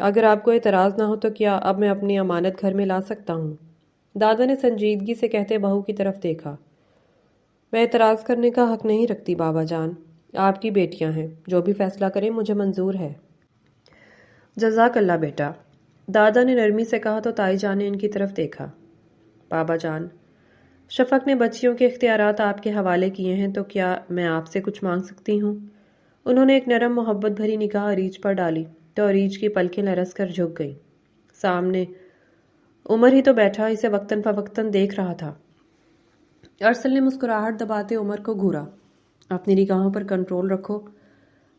اگر آپ کو اعتراض نہ ہو تو کیا اب میں اپنی امانت گھر میں لا سکتا ہوں؟ دادا نے سنجیدگی سے کہتے بہو کی طرف دیکھا۔ میں اعتراض کرنے کا حق نہیں رکھتی بابا جان، آپ کی بیٹیاں ہیں، جو بھی فیصلہ کریں مجھے منظور ہے۔ جزاک اللہ بیٹا، دادا نے نرمی سے کہا تو تائی جان نے ان کی طرف دیکھا۔ بابا جان، شفق نے بچیوں کے اختیارات آپ کے حوالے کیے ہیں، تو کیا میں آپ سے کچھ مانگ سکتی ہوں؟ انہوں نے ایک نرم محبت بھری نگاہ عریج پر ڈالی تو عریج کی پلکیں لرز کر جھک گئیں۔ سامنے عمر ہی تو بیٹھا اسے وقتاً فوقتاً دیکھ رہا تھا۔ ارسل نے مسکراہٹ دباتے عمر کو گھورا۔ اپنی نگاہوں پر کنٹرول رکھو،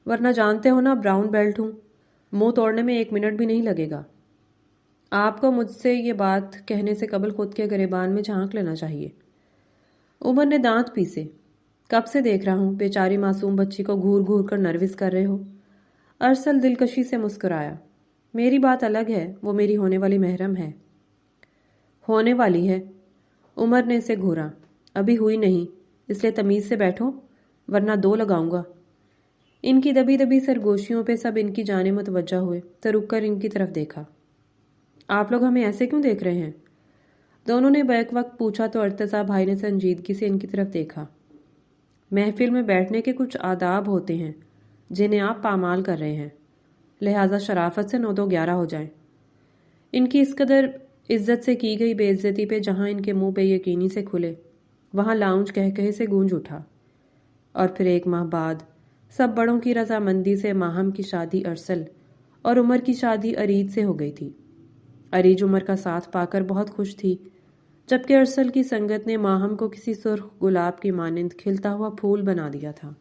ورنہ جانتے ہو نا براؤن بیلٹ ہوں، منہ توڑنے میں 1 منٹ بھی نہیں لگے گا۔ آپ کو مجھ سے یہ بات کہنے سے قبل خود کے گریبان میں جھانک لینا چاہیے۔ عمر نے دانت پیسے۔ کب سے دیکھ رہا ہوں بیچاری معصوم بچی کو گھور گھور کر نروس کر رہے ہو۔ ارسل دلکشی سے مسکرایا۔ میری بات الگ ہے، وہ میری ہونے والی محرم ہے۔ ہونے والی ہے؟ عمر نے اسے گھورا۔ ابھی ہوئی نہیں، اس لیے تمیز سے بیٹھو ورنہ 2 لگاؤں گا۔ ان کی دبی دبی سرگوشیوں پہ سب ان کی جانب متوجہ ہوئے تو رک کر ان کی طرف دیکھا۔ آپ لوگ ہمیں ایسے کیوں دیکھ رہے ہیں؟ دونوں نے بیک وقت پوچھا تو ارتضیٰ بھائی نے سنجیدگی سے ان کی طرف دیکھا۔ محفل میں بیٹھنے کے کچھ آداب ہوتے ہیں جنہیں آپ پامال کر رہے ہیں، لہٰذا شرافت سے 9-2-11 ہو جائیں۔ ان کی اس قدر عزت سے کی گئی بے عزتی پہ جہاں ان کے منہ بے یقینی سے کھلے، وہاں لاؤنج کہے سے گونج اٹھا۔ اور پھر 1 ماہ بعد سب بڑوں کی رضامندی سے ماہم کی شادی ارسل اور عمر کی شادی عریج سے ہو گئی تھی۔ عریج عمر کا ساتھ پا کر بہت خوش تھی، جبکہ ارسل کی سنگت نے ماہم کو کسی سرخ گلاب کی مانند کھلتا ہوا پھول بنا دیا تھا۔